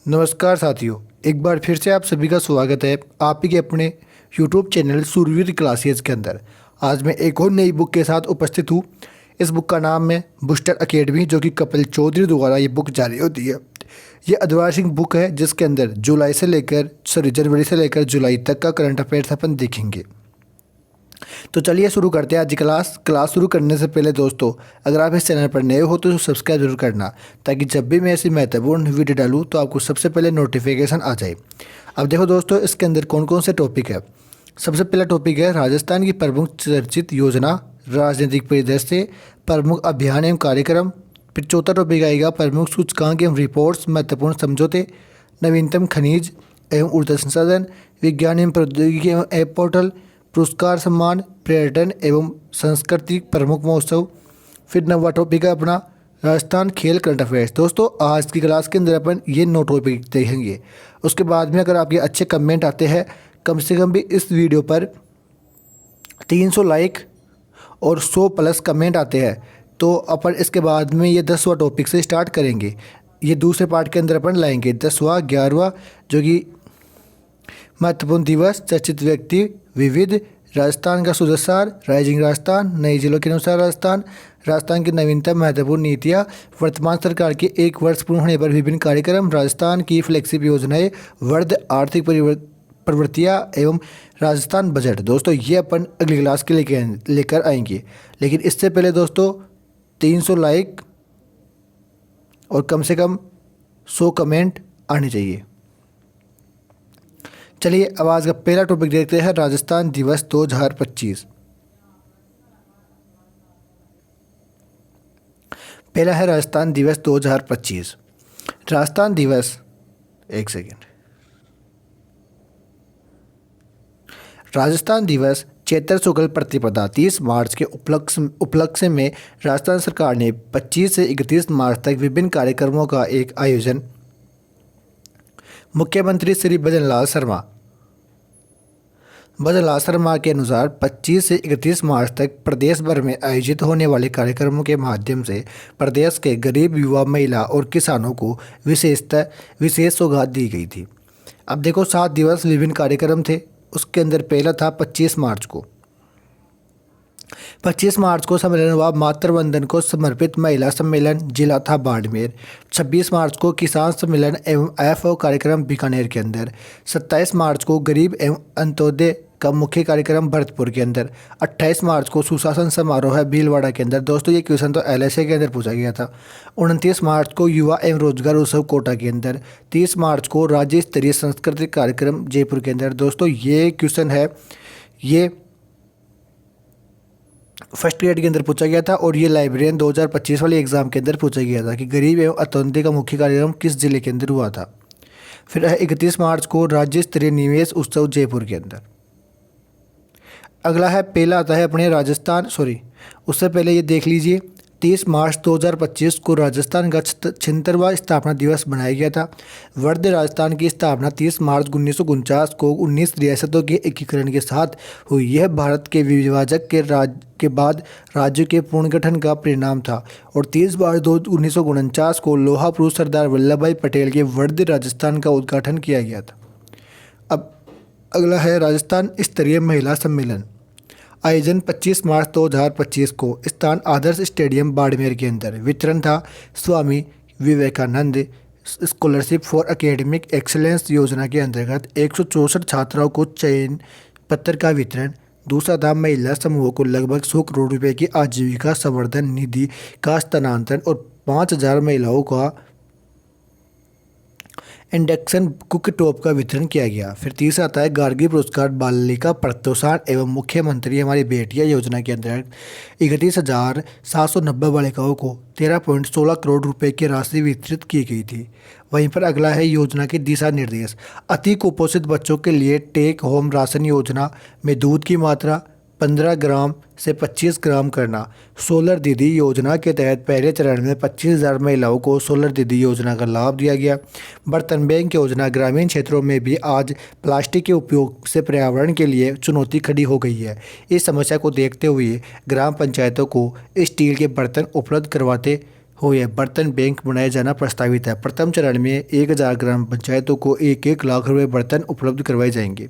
नमस्कार साथियों, एक बार फिर से आप सभी का स्वागत है आप ही के अपने YouTube चैनल सूरवीर क्लासेस के अंदर। आज मैं एक और नई बुक के साथ उपस्थित हूँ। इस बुक का नाम है बूस्टर एकेडमी, जो कि कपिल चौधरी द्वारा ये बुक जारी होती है। ये अर्धवार्षिक बुक है जिसके अंदर जनवरी से लेकर जुलाई तक का करंट अफेयर्स अपन देखेंगे। तो चलिए शुरू करते हैं आज की क्लास शुरू करने से पहले दोस्तों, अगर आप इस चैनल पर नए हो तो सब्सक्राइब जरूर करना, ताकि जब भी मैं ऐसी महत्वपूर्ण वीडियो डालूँ तो आपको सबसे पहले नोटिफिकेशन आ जाए। अब देखो दोस्तों, इसके अंदर कौन कौन से टॉपिक है। सबसे पहला टॉपिक है राजस्थान की प्रमुख चर्चित योजना, राजनीतिक परिदृश्य, प्रमुख अभियान एवं कार्यक्रम। फिर चौथा टॉपिक आएगा प्रमुख सूचकांक एवं रिपोर्ट्स, महत्वपूर्ण समझौते, नवीनतम खनिज एवं ऊर्जा संसाधन, विज्ञान एवं प्रौद्योगिकी एवं ऐप पोर्टल, पुरस्कार सम्मान, पर्यटन एवं संस्कृति प्रमुख महोत्सव। फिर नवा टॉपिक है अपना राजस्थान खेल करंट अफेयर्स। दोस्तों आज की क्लास के अंदर अपन ये 9 टॉपिक देखेंगे। उसके बाद में अगर आपके अच्छे कमेंट आते हैं, कम से कम भी इस वीडियो पर 300 लाइक और 100 प्लस कमेंट आते हैं, तो अपन इसके बाद में ये 10वां टॉपिक से स्टार्ट करेंगे। ये दूसरे पार्ट के अंदर अपन लाएंगे 10वां 11वां, जो कि महत्वपूर्ण दिवस, चर्चित व्यक्ति, विविध, राजस्थान का सुदसार, राइजिंग राजस्थान, नई जिलों के अनुसार राजस्थान, राजस्थान की नवीनतम महत्वपूर्ण नीतियाँ, वर्तमान सरकार के 1 वर्ष पूर्ण होने पर विभिन्न कार्यक्रम, राजस्थान की फ्लैगशिप योजनाएं, वर्ध आर्थिक प्रवृत्तियाँ एवं राजस्थान बजट। दोस्तों ये अपन अगली क्लास के लेकर आएंगे, लेकिन इससे पहले दोस्तों 300 लाइक और कम से कम 100 कमेंट आने चाहिए। चलिए अब आज का पहला टॉपिक देखते हैं राजस्थान दिवस 2025। पहला है राजस्थान दिवस 2025। राजस्थान दिवस, एक सेकेंड। राजस्थान दिवस चैत्र शुक्ल प्रतिपदा 30 मार्च के उपलक्ष्य में राजस्थान सरकार ने 25 से 31 मार्च तक विभिन्न कार्यक्रमों का एक आयोजन। मुख्यमंत्री श्री भजनलाल शर्मा के अनुसार 25 से 31 मार्च तक प्रदेश भर में आयोजित होने वाले कार्यक्रमों के माध्यम से प्रदेश के गरीब, युवा, महिला और किसानों को विशेष सौगात दी गई थी। अब देखो 7 दिवस विभिन्न कार्यक्रम थे। उसके अंदर पहला था 25 मार्च को। 25 मार्च को सम्मेलन हुआ मातृवंदन को समर्पित महिला सम्मेलन, जिला था बाड़मेर। 26 मार्च को किसान सम्मेलन एवं एफओ कार्यक्रम बीकानेर के अंदर। 27 मार्च को गरीब एवं अंत्योदय का मुख्य कार्यक्रम भरतपुर के अंदर। 28 मार्च को सुशासन समारोह है भीलवाड़ा के अंदर। दोस्तों ये क्वेश्चन तो एलएसए के अंदर पूछा गया था। 29 मार्च को युवा एवं रोजगार उत्सव कोटा के अंदर। 30 मार्च को राज्य स्तरीय सांस्कृतिक कार्यक्रम जयपुर के अंदर। दोस्तों ये क्वेश्चन है, ये फर्स्ट ग्रेड के अंदर पूछा गया था और ये लाइब्रेरियन 2025 वाले एग्जाम के अंदर पूछा गया था कि गरीब एवं अंत्योदय का मुख्य कार्यक्रम किस जिले के अंदर हुआ था। फिर 31 मार्च को राज्य स्तरीय निवेश उत्सव जयपुर के अंदर। अगला है, पहला आता है अपने राजस्थान, उससे पहले ये देख लीजिए 30 मार्च 2025 को राजस्थान का 76वां स्थापना दिवस मनाया गया था। वर्ध राजस्थान की स्थापना 30 मार्च 1949 को 19 रियासतों के एकीकरण के साथ हुई। यह भारत के विभाजन के बाद राज्य के पुनर्गठन का परिणाम था और 30 मार्च 1949 को लौह पुरुष सरदार वल्लभ भाई पटेल के वर्ध राजस्थान का उद्घाटन किया गया था। अब अगला है राजस्थान स्तरीय महिला सम्मेलन। आयोजन 25 मार्च 2025 को, स्थान आदर्श स्टेडियम बाड़मेर के अंदर। वितरण था Swami Vivekananda scholarship for academic excellence योजना के अंतर्गत 164 छात्राओं को चयन पत्र का वितरण। दूसरा था महिला समूह को लगभग 100 करोड़ रुपए की आजीविका संवर्धन निधि का हस्तांतरण और 5000 महिलाओं का इंडक्शन कुकटॉप का वितरण किया गया। फिर तीसरा आता है गार्गी पुरस्कार बालिका प्रोत्साहन एवं मुख्यमंत्री हमारी बेटियां योजना के अंतर्गत 31,790 बालिकाओं को 13.16 करोड़ रुपए की राशि वितरित की गई थी। वहीं पर अगला है योजना के दिशा निर्देश। अति कुपोषित बच्चों के लिए टेक होम राशन योजना में दूध की मात्रा 15 ग्राम से 25 ग्राम करना। सोलर दीदी योजना के तहत पहले चरण में 25,000 महिलाओं को सोलर दीदी योजना का लाभ दिया गया। बर्तन बैंक योजना। ग्रामीण क्षेत्रों में भी आज प्लास्टिक के उपयोग से पर्यावरण के लिए चुनौती खड़ी हो गई है। इस समस्या को देखते हुए ग्राम पंचायतों को स्टील के बर्तन उपलब्ध हुए बर्तन बैंक बनाया जाना प्रस्तावित है। प्रथम चरण में 1000 ग्राम पंचायतों को 1-1 लाख रुपए बर्तन उपलब्ध करवाए जाएंगे।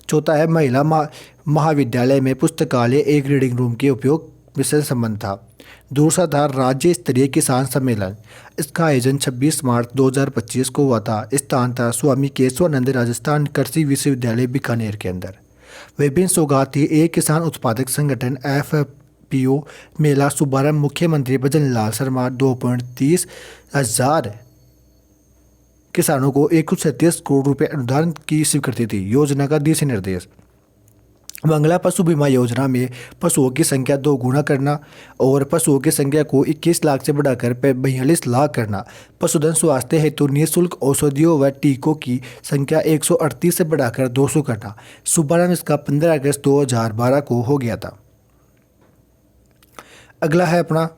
चौथा है महिला महाविद्यालय में पुस्तकालय एक रीडिंग रूम के उपयोग से संबंध था। दूसरा था राज्य स्तरीय किसान सम्मेलन। इसका आयोजन 26 मार्च 2025 को हुआ था। स्थान था स्वामी केशवानंद राजस्थान कृषि विश्वविद्यालय बीकानेर के अंदर। विभिन्न सौगात थी। एक किसान उत्पादक संगठन FPO मेला शुभारंभ मुख्यमंत्री भजन लाल शर्मा 2.30 हजार किसानों को 137 करोड़ रुपए अनुदान की स्वीकृति थी। योजना का दिशा निर्देश। मंगला पशु बीमा योजना में पशुओं की संख्या 2 गुना करना और पशुओं की संख्या को 21 लाख से बढ़ाकर 42 लाख करना। पशुधन स्वास्थ्य हेतु निःशुल्क औषधियों व टीकों की संख्या 138 से बढ़ाकर 200 करना। शुभारंभ इसका 15 अगस्त 2012 को हो गया था। अगला है अपना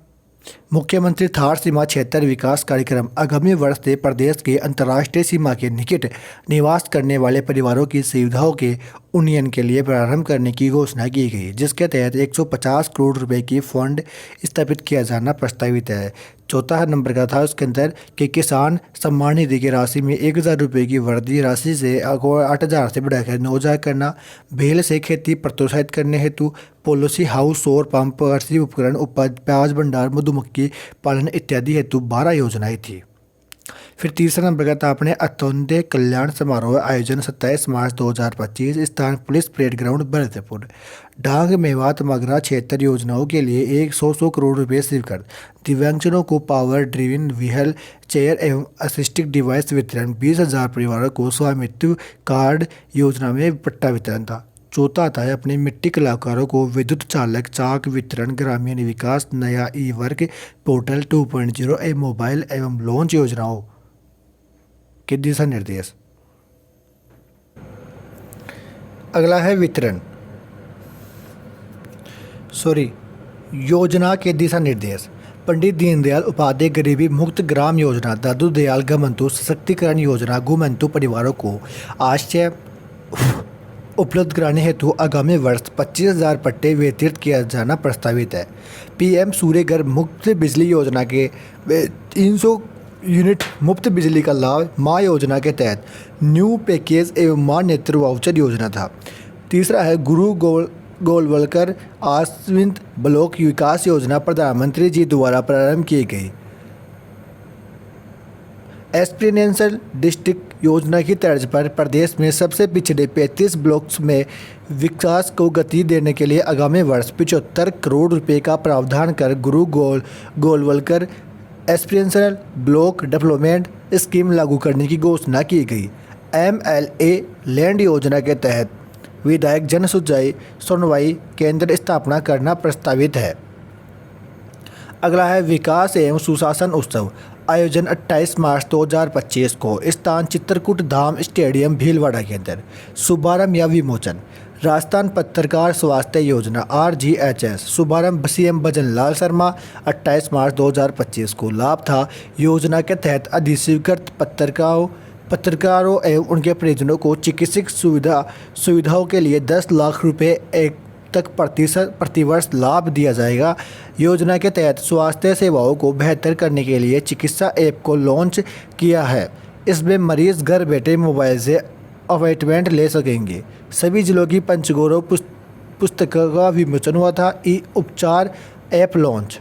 मुख्यमंत्री थार सीमा क्षेत्र विकास कार्यक्रम। आगामी वर्ष से प्रदेश के अंतर्राष्ट्रीय सीमा के निकट निवास करने वाले परिवारों की सुविधाओं के उन्नयन के लिए प्रारंभ करने की घोषणा की गई, जिसके तहत 150 करोड़ रुपए की फंड स्थापित किया जाना प्रस्तावित है। चौथा नंबर का था उसके अंदर कि किसान सम्मान निधि की राशि में 1000 रुपये की वृद्धि राशि से 8000 से बढ़ाकर 9000 करना। बेल से खेती प्रोत्साहित करने हेतु पॉलिसी हाउस, सौर पंप, कृषि उपकरण, उपज, प्याज भंडार, मधुमक्खी पालन इत्यादि हेतु 12 योजनाएं थी। फिर तीसरा नंबर का था अपने अंत्योदय कल्याण समारोह आयोजन 27 मार्च 2025। स्थान पुलिस परेड ग्राउंड भरतपुर। डांग मेवात मगरा क्षेत्र योजनाओं के लिए 100 करोड़ रुपए स्वीकृत। दिव्यांगजनों को पावर ड्रिवन व्हील चेयर एवं असिस्टिक डिवाइस वितरण। 20,000 परिवारों को स्वामित्व कार्ड योजना में पट्टा वितरण था। चौथा आता है अपने मिट्टी कलाकारों को विद्युत चालक चाक वितरण। ग्रामीण विकास नया ई-वर्क पोर्टल 2.0 मोबाइल एवं लॉन्च योजनाओं के दिशा निर्देश। अगला है योजना के दिशा निर्देश। पंडित दीनदयाल उपाध्याय गरीबी मुक्त ग्राम योजना, दादू दयाल गमंतु सशक्तिकरण योजना, गुमंतु परिवारों को आश्रय उपलब्ध कराने हेतु आगामी वर्ष 25,000 पट्टे वितरित किया जाना प्रस्तावित है। PM सूर्य घर मुफ्त बिजली योजना के 300 यूनिट मुफ्त बिजली का लाभ माँ योजना के तहत न्यू पैकेज एवं माँ नेत्र वाउचर योजना था। तीसरा है गुरु गोलवलकर आश्विन ब्लॉक विकास योजना प्रधानमंत्री जी द्वारा प्रारंभ की गई। एस्पिरेंशियल डिस्ट्रिक्ट योजना की तर्ज पर प्रदेश में सबसे पिछड़े 35 ब्लॉक्स में विकास को गति देने के लिए आगामी वर्ष 75 करोड़ रुपए का प्रावधान कर गुरु गोलवलकर एस्पिरेंशियल ब्लॉक डेवलपमेंट स्कीम लागू करने की घोषणा की गई। MLA लैंड योजना के तहत विधायक जन सुनवाई केंद्र स्थापना करना प्रस्तावित है। अगला है विकास एवं सुशासन उत्सव आयोजन 28 मार्च 2025 को। स्थान चित्रकूट धाम स्टेडियम भीलवाड़ा के अंदर। शुभारंभ या विमोचन राजस्थान पत्रकार स्वास्थ्य योजना RGHS। शुभारंभ CM भजन लाल शर्मा 28 मार्च 2025 को। लाभ था योजना के तहत अधिस्वीकृत पत्रकारों एवं उनके परिजनों को चिकित्सक सुविधाओं के लिए 10 लाख रुपए तक प्रतिवर्ष लाभ दिया जाएगा। योजना के तहत स्वास्थ्य सेवाओं को बेहतर करने के लिए चिकित्सा ऐप को लॉन्च किया है। इसमें मरीज घर बैठे मोबाइल से अपॉइंटमेंट ले सकेंगे। सभी जिलों की पंचगौरव पुस्तकों का विमोचन हुआ था। उपचार ऐप लॉन्च।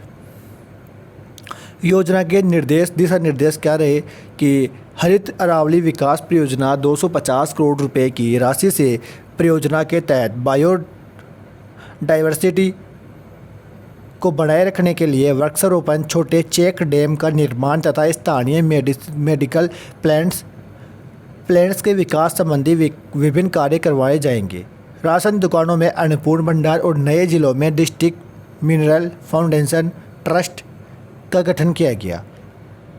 योजना के दिशा निर्देश क्या रहे कि हरित अरावली विकास परियोजना 250 करोड़ रुपए की राशि से परियोजना के तहत बायोडाइवर्सिटी को बनाए रखने के लिए वृक्षारोपण, छोटे चेक डैम का निर्माण तथा स्थानीय मेडिकल प्लांट्स के विकास संबंधी विभिन्न कार्य करवाए जाएंगे। राशन दुकानों में अन्नपूर्ण भंडार और नए जिलों में डिस्ट्रिक्ट मिनरल फाउंडेशन ट्रस्ट का गठन किया गया।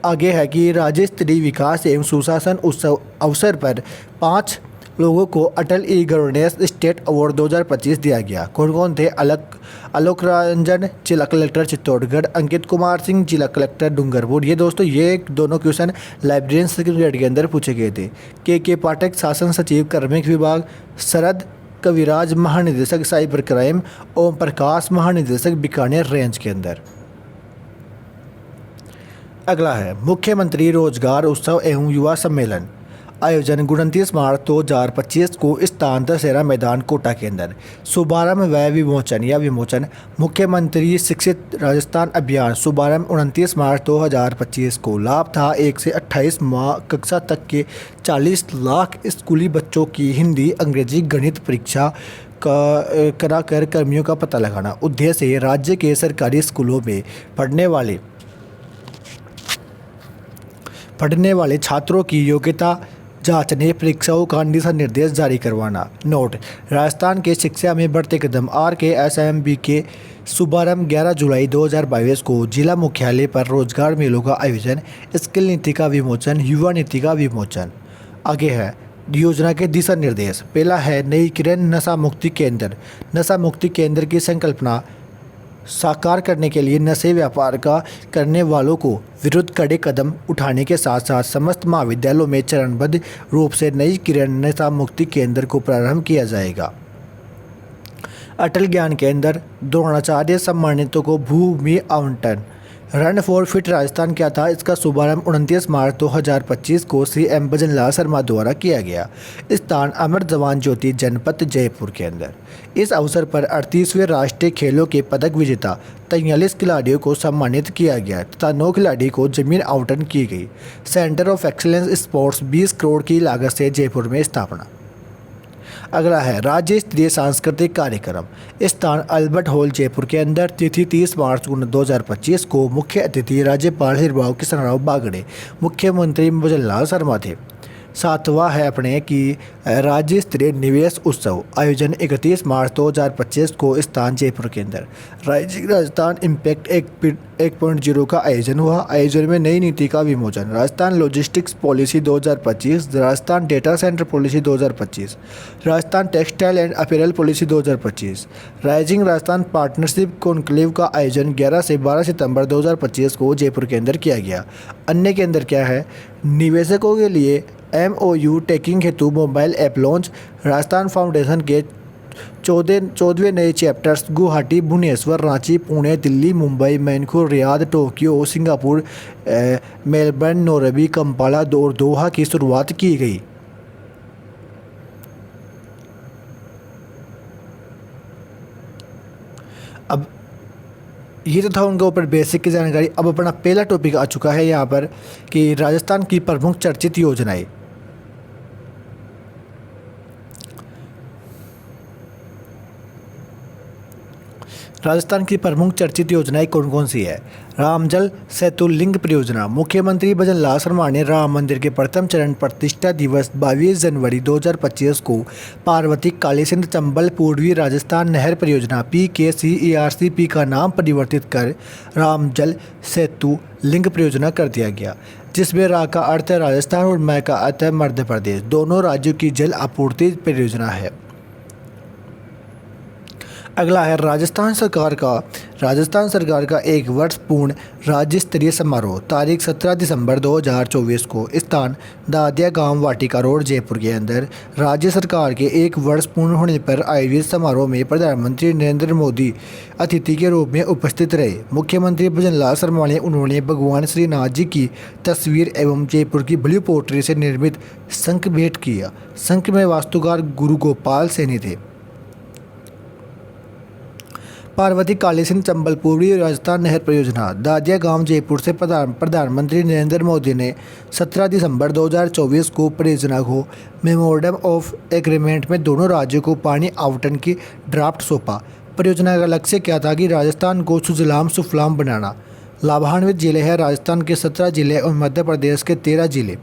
आगे है कि राज्य स्तरीय विकास एवं सुशासन उत्सव अवसर पर 5 लोगों को अटल ई गवर्नेंस स्टेट अवार्ड 2025 दिया गया। कौन कौन थे? आलोक रंजन जिला कलेक्टर चित्तौड़गढ़, अंकित कुमार सिंह जिला कलेक्टर डूंगरपुर। ये दोस्तों ये दोनों क्वेश्चन लाइब्रेरियन सेक्रेटरीट के अंदर पूछे गए थे। के पाठक शासन सचिव कार्मिक विभाग, शरद कविराज महानिदेशक साइबर क्राइम, ओम प्रकाश महानिदेशक बीकानेर रेंज के अंदर। अगला है मुख्यमंत्री रोजगार उत्सव एवं युवा सम्मेलन। आयोजन 29 मार्च 2025 को स्थान दशहरा मैदान कोटा के अंदर। शुभारंभ व विमोचन मुख्यमंत्री शिक्षित राजस्थान अभियान। शुभारंभ 29 मार्च 2025 को। लाभ था 1 से 28 माह कक्षा तक के 40 लाख स्कूली बच्चों की हिंदी अंग्रेजी गणित परीक्षा कराकर कर्मियों का पता लगाना। उद्देश्य राज्य के सरकारी स्कूलों में पढ़ने वाले छात्रों की योग्यता जांचने परीक्षाओं का दिशा निर्देश जारी करवाना। नोट: राजस्थान के शिक्षा में बढ़ते कदम RKSMB के शुभारंभ 11 जुलाई 2022 को। जिला मुख्यालय पर रोजगार मेलों का आयोजन। स्किल नीति का विमोचन, युवा नीति का विमोचन। आगे है योजना के दिशा निर्देश। पहला है नई किरण नशा मुक्ति केंद्र। नशा मुक्ति केंद्र की संकल्पना साकार करने के लिए नशे व्यापार का करने वालों को विरुद्ध कड़े कदम उठाने के साथ साथ समस्त महाविद्यालयों में चरणबद्ध रूप से नई किरण नशा मुक्ति केंद्र को प्रारंभ किया जाएगा। अटल ज्ञान केंद्र। द्रोणाचार्य सम्मानितों को भूमि आवंटन। रन फॉर फिट राजस्थान क्या था? इसका शुभारंभ 29 मार्च 2025 को CM भजनलाल शर्मा द्वारा किया गया। स्थान अमर जवान ज्योति जनपद जयपुर के अंदर। इस अवसर पर 38वें राष्ट्रीय खेलों के पदक विजेता 43 खिलाड़ियों को सम्मानित किया गया तथा 9 खिलाड़ी को जमीन आवंटन की गई। Centre of excellence sports 20 crore की लागत से जयपुर में स्थापना। अगला है राज्य स्तरीय सांस्कृतिक कार्यक्रम। स्थान अल्बर्ट हॉल जयपुर के अंदर। तिथि 30 मार्च 2025 को। मुख्य अतिथि राज्यपाल हिरभाऊ किशनराव बागड़े। मुख्यमंत्री भजनलाल शर्मा थे। सातवां है अपने कि राज्य स्तरीय निवेश उत्सव। आयोजन 31 मार्च 2025 को। स्थान जयपुर के अंदर। राइजिंग राजस्थान इम्पैक्ट 1.0 का आयोजन हुआ। आयोजन में नई नीति का विमोचन। Rajasthan logistics policy 2025, Rajasthan data centre policy 2025, Rajasthan textile and apparel policy 2025। Rising Rajasthan partnership conclave का आयोजन 11 से 12 सितंबर 2025 को जयपुर के अंदर किया गया। अन्य के अंदर क्या है? निवेशकों के लिए MOU टेकिंग हेतु mobile app launch. Rajasthan foundation के 14वें नए चैप्टर्स गुवाहाटी, भुवनेश्वर, रांची, पुणे, दिल्ली, मुंबई, मैनकुर, Riyadh, Tokyo, Singapore, Melbourne, Nairobi, Kampala और दोहा की शुरुआत की गई। अब ये तो था उनके ऊपर बेसिक की जानकारी। अब अपना पहला टॉपिक आ चुका है यहाँ पर कि राजस्थान की प्रमुख चर्चित योजनाएं। राजस्थान की प्रमुख चर्चित योजनाएं कौन कौन सी है? रामजल सेतु लिंक परियोजना। मुख्यमंत्री भजनलाल शर्मा ने राम मंदिर के प्रथम चरण प्रतिष्ठा दिवस 22 जनवरी 2025 को पार्वती कालीसिंध चंबल पूर्वी राजस्थान नहर परियोजना PKCERCP का नाम परिवर्तित कर रामजल सेतु लिंक परियोजना कर दिया गया, जिसमें रा का अर्थ है राजस्थान और मै का अर्थ है मध्य प्रदेश। दोनों राज्यों की जल आपूर्ति परियोजना है। अगला है राजस्थान सरकार का 1 वर्ष पूर्ण राज्य स्तरीय समारोह। तारीख 17 दिसंबर 2024 को। स्थान दादिया गांव वाटिका रोड जयपुर के अंदर। राज्य सरकार के 1 वर्ष पूर्ण होने पर आयोजित समारोह में प्रधानमंत्री नरेंद्र मोदी अतिथि के रूप में उपस्थित रहे। मुख्यमंत्री भजनलाल शर्मा ने उन्होंने भगवान श्रीनाथ जी की तस्वीर एवं जयपुर की ब्लू पोट्री से निर्मित शंख भेंट किया। शंख में वास्तुकार गुरु गोपाल सैनी थे। पार्वती कालीसिंध चंबल पूर्वी राजस्थान नहर परियोजना। दादिया गांव जयपुर से प्रधानमंत्री नरेंद्र मोदी ने 17 दिसंबर 2024 को परियोजना को मेमोरेंडम ऑफ एग्रीमेंट में दोनों राज्यों को पानी आवंटन की ड्राफ्ट सौंपा। परियोजना का लक्ष्य क्या था कि राजस्थान को सुजलाम सुफलाम बनाना। लाभान्वित जिले हैं राजस्थान के 17 जिले और मध्य प्रदेश के 13 जिले।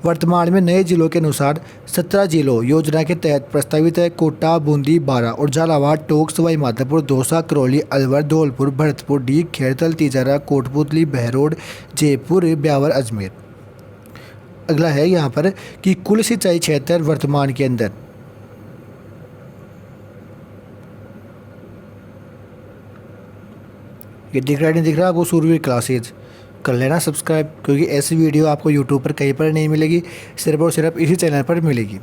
वर्तमान में नए जिलों के अनुसार 17 जिलों योजना के तहत प्रस्तावित है। कोटा, बूंदी, बारां और झालावाड़, टोंक, सवाई माधोपुर, दौसा, करौली, अलवर, धौलपुर, भरतपुर, डीग, खेड़तल, तिजारा, कोटपुतली, बहरोड, जयपुर, ब्यावर, अजमेर। अगला है यहाँ पर कि कुल सिंचाई क्षेत्र वर्तमान के अंदर ये दिख रहा है नहीं दिख रहा आपको सूरवीर क्लासेज कर लेना सब्सक्राइब, क्योंकि ऐसी वीडियो आपको यूट्यूब पर कहीं पर नहीं मिलेगी, सिर्फ और सिर्फ इसी चैनल पर मिलेगी।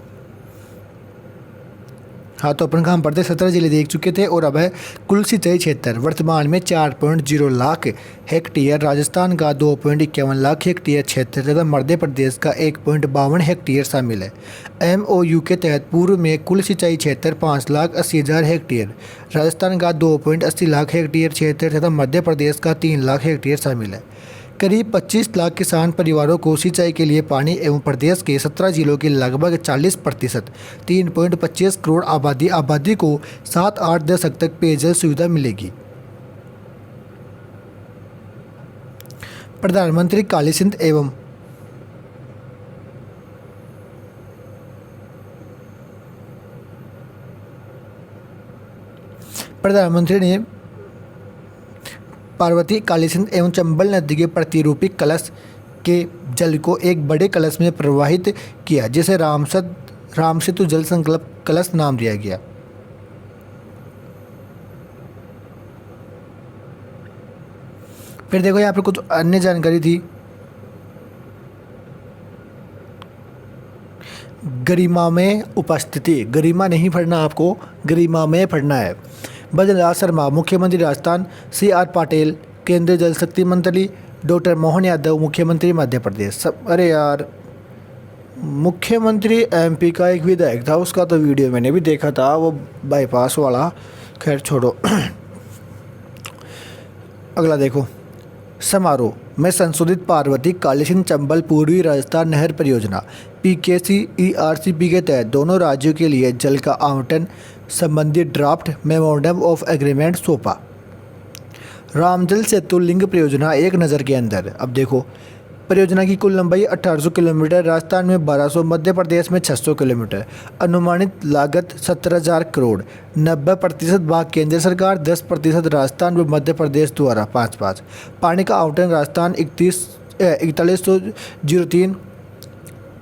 हाँ, तो अपन कहाँ पढ़ते 17 जिले देख चुके थे और अब है कुल सिंचाई क्षेत्र वर्तमान में 4.0 लाख हेक्टेयर, राजस्थान का 2.51 लाख हेक्टेयर क्षेत्र तथा मध्य प्रदेश का 1.52 हेक्टेयर शामिल है। MOU के तहत पूर्व में कुल सिंचाई क्षेत्र 5,80,000 हेक्टेयर, राजस्थान का 2.80 लाख हेक्टेयर क्षेत्र तथा मध्य प्रदेश का 3 लाख हेक्टेयर शामिल है। करीब 25 लाख किसान परिवारों को सिंचाई के लिए पानी एवं प्रदेश के 17 जिलों के लगभग 40% 3.25 करोड़ आबादी को 7-8 दशक तक पेयजल सुविधा मिलेगी। प्रधानमंत्री काली सिंध एवं प्रधानमंत्री ने पार्वती, काली सिंध एवं चंबल नदी के प्रतिरूपी कलश के जल को एक बड़े कलश में प्रवाहित किया, जिसे राम सेतु जल संकल्प कलश नाम दिया गया। फिर देखो यहाँ पर कुछ अन्य जानकारी थी। गरिमा में उपस्थिति, गरिमा नहीं पढ़ना आपको, गरिमा में पढ़ना है। बद्रीलाल शर्मा मुख्यमंत्री राजस्थान, CR पाटिल केंद्रीय जल शक्ति मंत्री, डॉक्टर मोहन यादव मुख्यमंत्री मध्य प्रदेश। सब अरे यार, मुख्यमंत्री MP का एक विधायक था, उसका तो वीडियो मैंने भी देखा था, वो बाईपास वाला। खैर छोड़ो। अगला देखो, समारोह में संशोधित पार्वती, काली सिंध, चंबल पूर्वी राजस्थान नहर परियोजना PKC ERCP के तहत दोनों राज्यों के लिए जल का आवंटन संबंधी ड्राफ्ट मेमोरेंडम ऑफ एग्रीमेंट सौंपा। रामजल सेतु लिंक परियोजना एक नज़र के अंदर। अब देखो, परियोजना की कुल लंबाई 1800 किलोमीटर, राजस्थान में 1200, मध्य प्रदेश में 600 किलोमीटर, अनुमानित लागत 17,000 करोड़, 90% भाग केंद्र सरकार, 10% राजस्थान व मध्य प्रदेश द्वारा 5-5। पानी का आवंटन राजस्थान 4103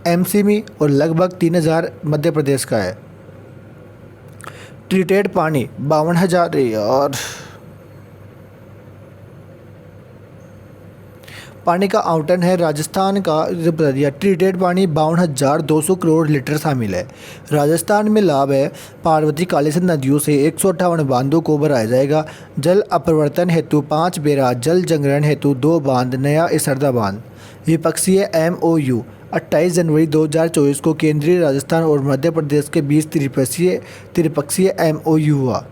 MCMI और लगभग 3,000 मध्य प्रदेश का है। ट्रीटेड पानी 52,000 और पानी का आवंटन है राजस्थान का, बता दिया। ट्रीटेड पानी 52,200 करोड़ लीटर शामिल है। राजस्थान में लाभ है, पार्वती, काली सिंध नदियों से 158 बांधों को भराया जाएगा। जल अपवर्तन हेतु 5 बैराज, जल जंग्रहण हेतु 2 बांध, नया इसरदा बांध। विपक्षीय MOU 28 जनवरी 2024 को केंद्रीय राजस्थान और मध्य प्रदेश के बीच त्रिपक्षीय MOU हुआ।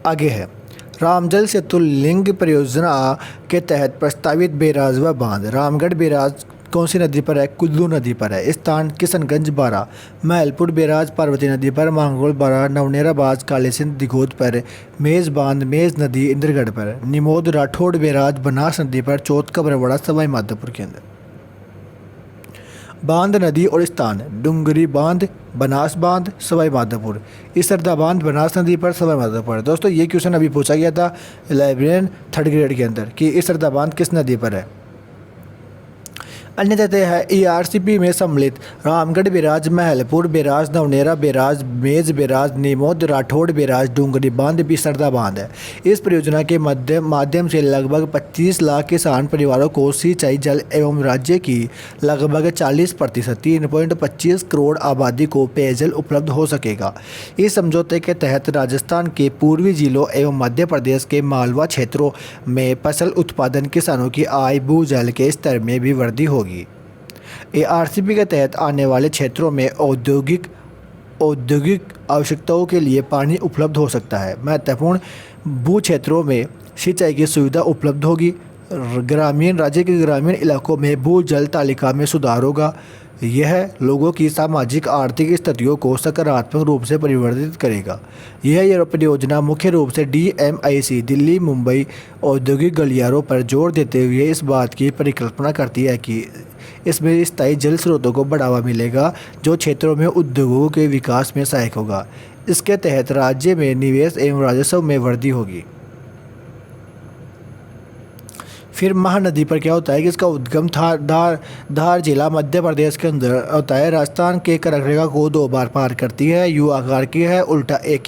आगे है, रामजल सेतु लिंक परियोजना के तहत प्रस्तावित बैराज व बांध। रामगढ़ बैराज कौन सी नदी पर है? कुल्लू नदी पर है। स्थान किशनगंज 12, महलपुर बैराज पार्वती नदी पर, मांगरोल 12, नवनेरा बाज काली सिंध दिघोद पर, मेज बांध मेज नदी इंद्रगढ़ पर, निमोद राठौड़ बैराज बनास नदी पर, चौथ का बरवाड़ा सवाई माधोपुर के अंदर। बांध नदी और स्थान, डुंगरी बांध, बनास बांध, सवाई माधोपुर, इसरदा बांध बनास नदी पर, सवाई माधोपुर। दोस्तों ये क्वेश्चन अभी पूछा गया था लाइब्रेरियन 3rd ग्रेड के अंदर कि इसरदा बांध किस नदी पर है। अन्य तथ्य है ERCP में सम्मिलित Ramgarh barrage, Mahalpur barrage, Navnera barrage, मेज बैराज, निमोद राठौड़ बैराज, डूंगरी बांध भी सरदा बांध है। इस परियोजना के माध्यम से लगभग 25 लाख किसान परिवारों को सिंचाई जल एवं राज्य की लगभग 40% 3.25 करोड़ आबादी को पेयजल उपलब्ध हो सकेगा। इस समझौते के तहत राजस्थान के पूर्वी जिलों एवं मध्य प्रदेश के मालवा क्षेत्रों में फसल उत्पादन किसानों की आय, भूजल के स्तर में भी वृद्धि होगी। ERCP के तहत आने वाले क्षेत्रों में औद्योगिक आवश्यकताओं के लिए पानी उपलब्ध हो सकता है। महत्वपूर्ण भू क्षेत्रों में सिंचाई की सुविधा उपलब्ध होगी। राज्य के ग्रामीण इलाकों में भू जल तालिका में सुधार होगा। यह लोगों की सामाजिक आर्थिक स्थितियों को सकारात्मक रूप से परिवर्तित करेगा। यह परियोजना मुख्य रूप से DMIC दिल्ली मुंबई औद्योगिक गलियारों पर जोर देते हुए इस बात की परिकल्पना करती है कि इसमें स्थायी जल स्रोतों को बढ़ावा मिलेगा, जो क्षेत्रों में उद्योगों के विकास में सहायक होगा। इसके तहत राज्य में निवेश एवं राजस्व में वृद्धि होगी। फिर महानदी पर क्या होता है कि इसका उद्गम धार जिला मध्य प्रदेश के अंदर होता है। राजस्थान के करकरेगा को 2 बार पार करती है। यू आकार की है, उल्टा एक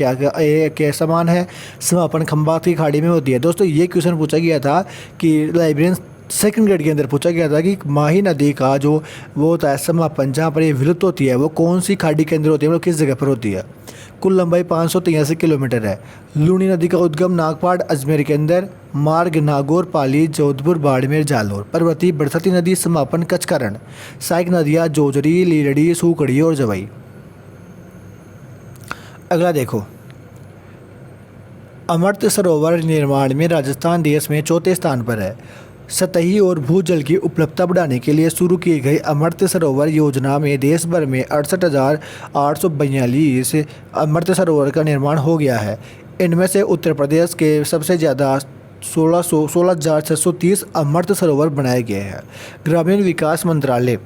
के समान है, समापन खंबात की खाड़ी में होती है। दोस्तों ये क्वेश्चन पूछा गया था कि लाइब्रेरियन सेकंड ग्रेड के अंदर पूछा गया था कि माही नदी का जो वो होता है समापन, जहाँ पर ये विलुप्त होती है, वो कौन सी खाड़ी के अंदर होती है, मतलब किस जगह पर होती है। कुल लंबाई 583 किलोमीटर है। लूनी नदी का उद्गम नागपाड़ अजमेर के अंदर, मार्ग नागौर, पाली, जोधपुर, बाड़मेर, जालौर। पर्वती बरसाती नदी समापन कच्छ का रण। सहायक नदियाँ जोजरी, लीलड़ी, सूखड़ी और जवाई। अगला देखो, अमृत सरोवर निर्माण में राजस्थान देश में चौथे स्थान पर है। सतही और भूजल की उपलब्धता बढ़ाने के लिए शुरू की गई अमृत सरोवर योजना में देश भर में 68,842 अमृत सरोवर का निर्माण हो गया है। इनमें से उत्तर प्रदेश के सबसे ज़्यादा 16,630 अमृत सरोवर बनाए गए हैं। ग्रामीण विकास मंत्रालय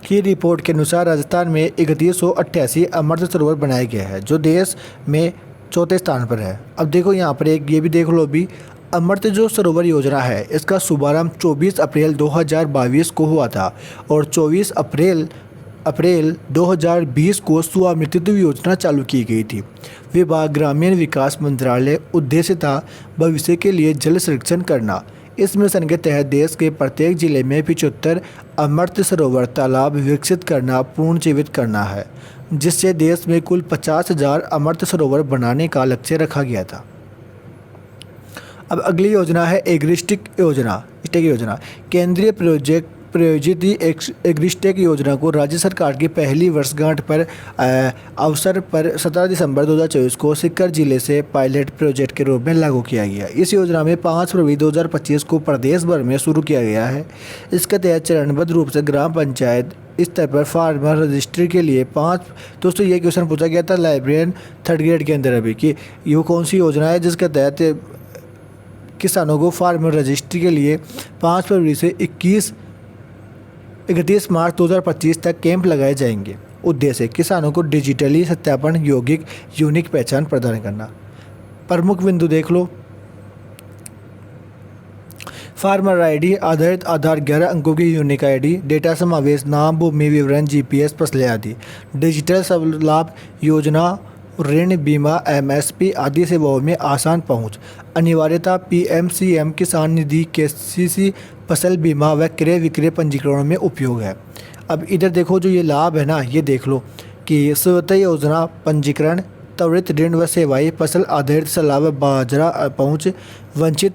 की रिपोर्ट के अनुसार राजस्थान में 3188 अमृत सरोवर बनाए गए हैं, जो देश में चौथे स्थान पर है। अब देखो यहाँ पर एक ये भी देख लो, भी अमृत जो सरोवर योजना है, इसका शुभारंभ 24 अप्रैल 2022 को हुआ था और 24 अप्रैल 2020 को स्वामित्व योजना चालू की गई थी। विभाग ग्रामीण विकास मंत्रालय उद्देश्य था भविष्य के लिए जल संरक्षण करना। इस मिशन के तहत देश के प्रत्येक जिले में 75 अमृत सरोवर तालाब विकसित करना, पुनर्जीवित करना है, जिससे देश में कुल 50,000 अमृत सरोवर बनाने का लक्ष्य रखा गया था। अब अगली योजना है एग्रिस्टिक योजना। केंद्रीय प्रायोजित एग्रिस्टेक योजना को राज्य सरकार की पहली वर्षगांठ पर अवसर पर 17 दिसंबर 2024 को सीकर जिले से पायलट प्रोजेक्ट के रूप में लागू किया गया। इस योजना में 5 फरवरी 2025 को प्रदेश भर में शुरू किया गया है। इसके तहत चरणबद्ध रूप से ग्राम पंचायत स्तर पर फार्मर रजिस्ट्री के लिए 5। दोस्तों ये क्वेश्चन पूछा गया था लाइब्रेरियन थर्ड ग्रेड के अंदर अभी कि ये कौन सी योजना है जिसके तहत किसानों को फार्मर रजिस्ट्री के लिए 5 फरवरी से 31 मार्च 2025 तक कैंप लगाए जाएंगे। उद्देश्य किसानों को डिजिटली सत्यापन यौगिक यूनिक पहचान प्रदान करना। प्रमुख बिंदु देख लो, फार्मर आईडी आधारित आधार 11 अंकों की यूनिक आईडी, डेटा समावेश नाम, भूमि विवरण, जीपीएस फसलें आदि। डिजिटल सब लाभ योजना, ऋण, बीमा, एमएसपी आदि सेवाओं में आसान पहुंच। अनिवार्यता पीएमसीएम किसान निधि, केसीसी फसल बीमा व क्रय विक्रय पंजीकरणों में उपयोग है। अब इधर देखो जो ये लाभ है ना, ये देख लो कि स्वतः योजना, पंजीकरण, त्वरित ऋण व सेवाएं, फसल आधारित सलाह व बाजरा पहुँच, वंचित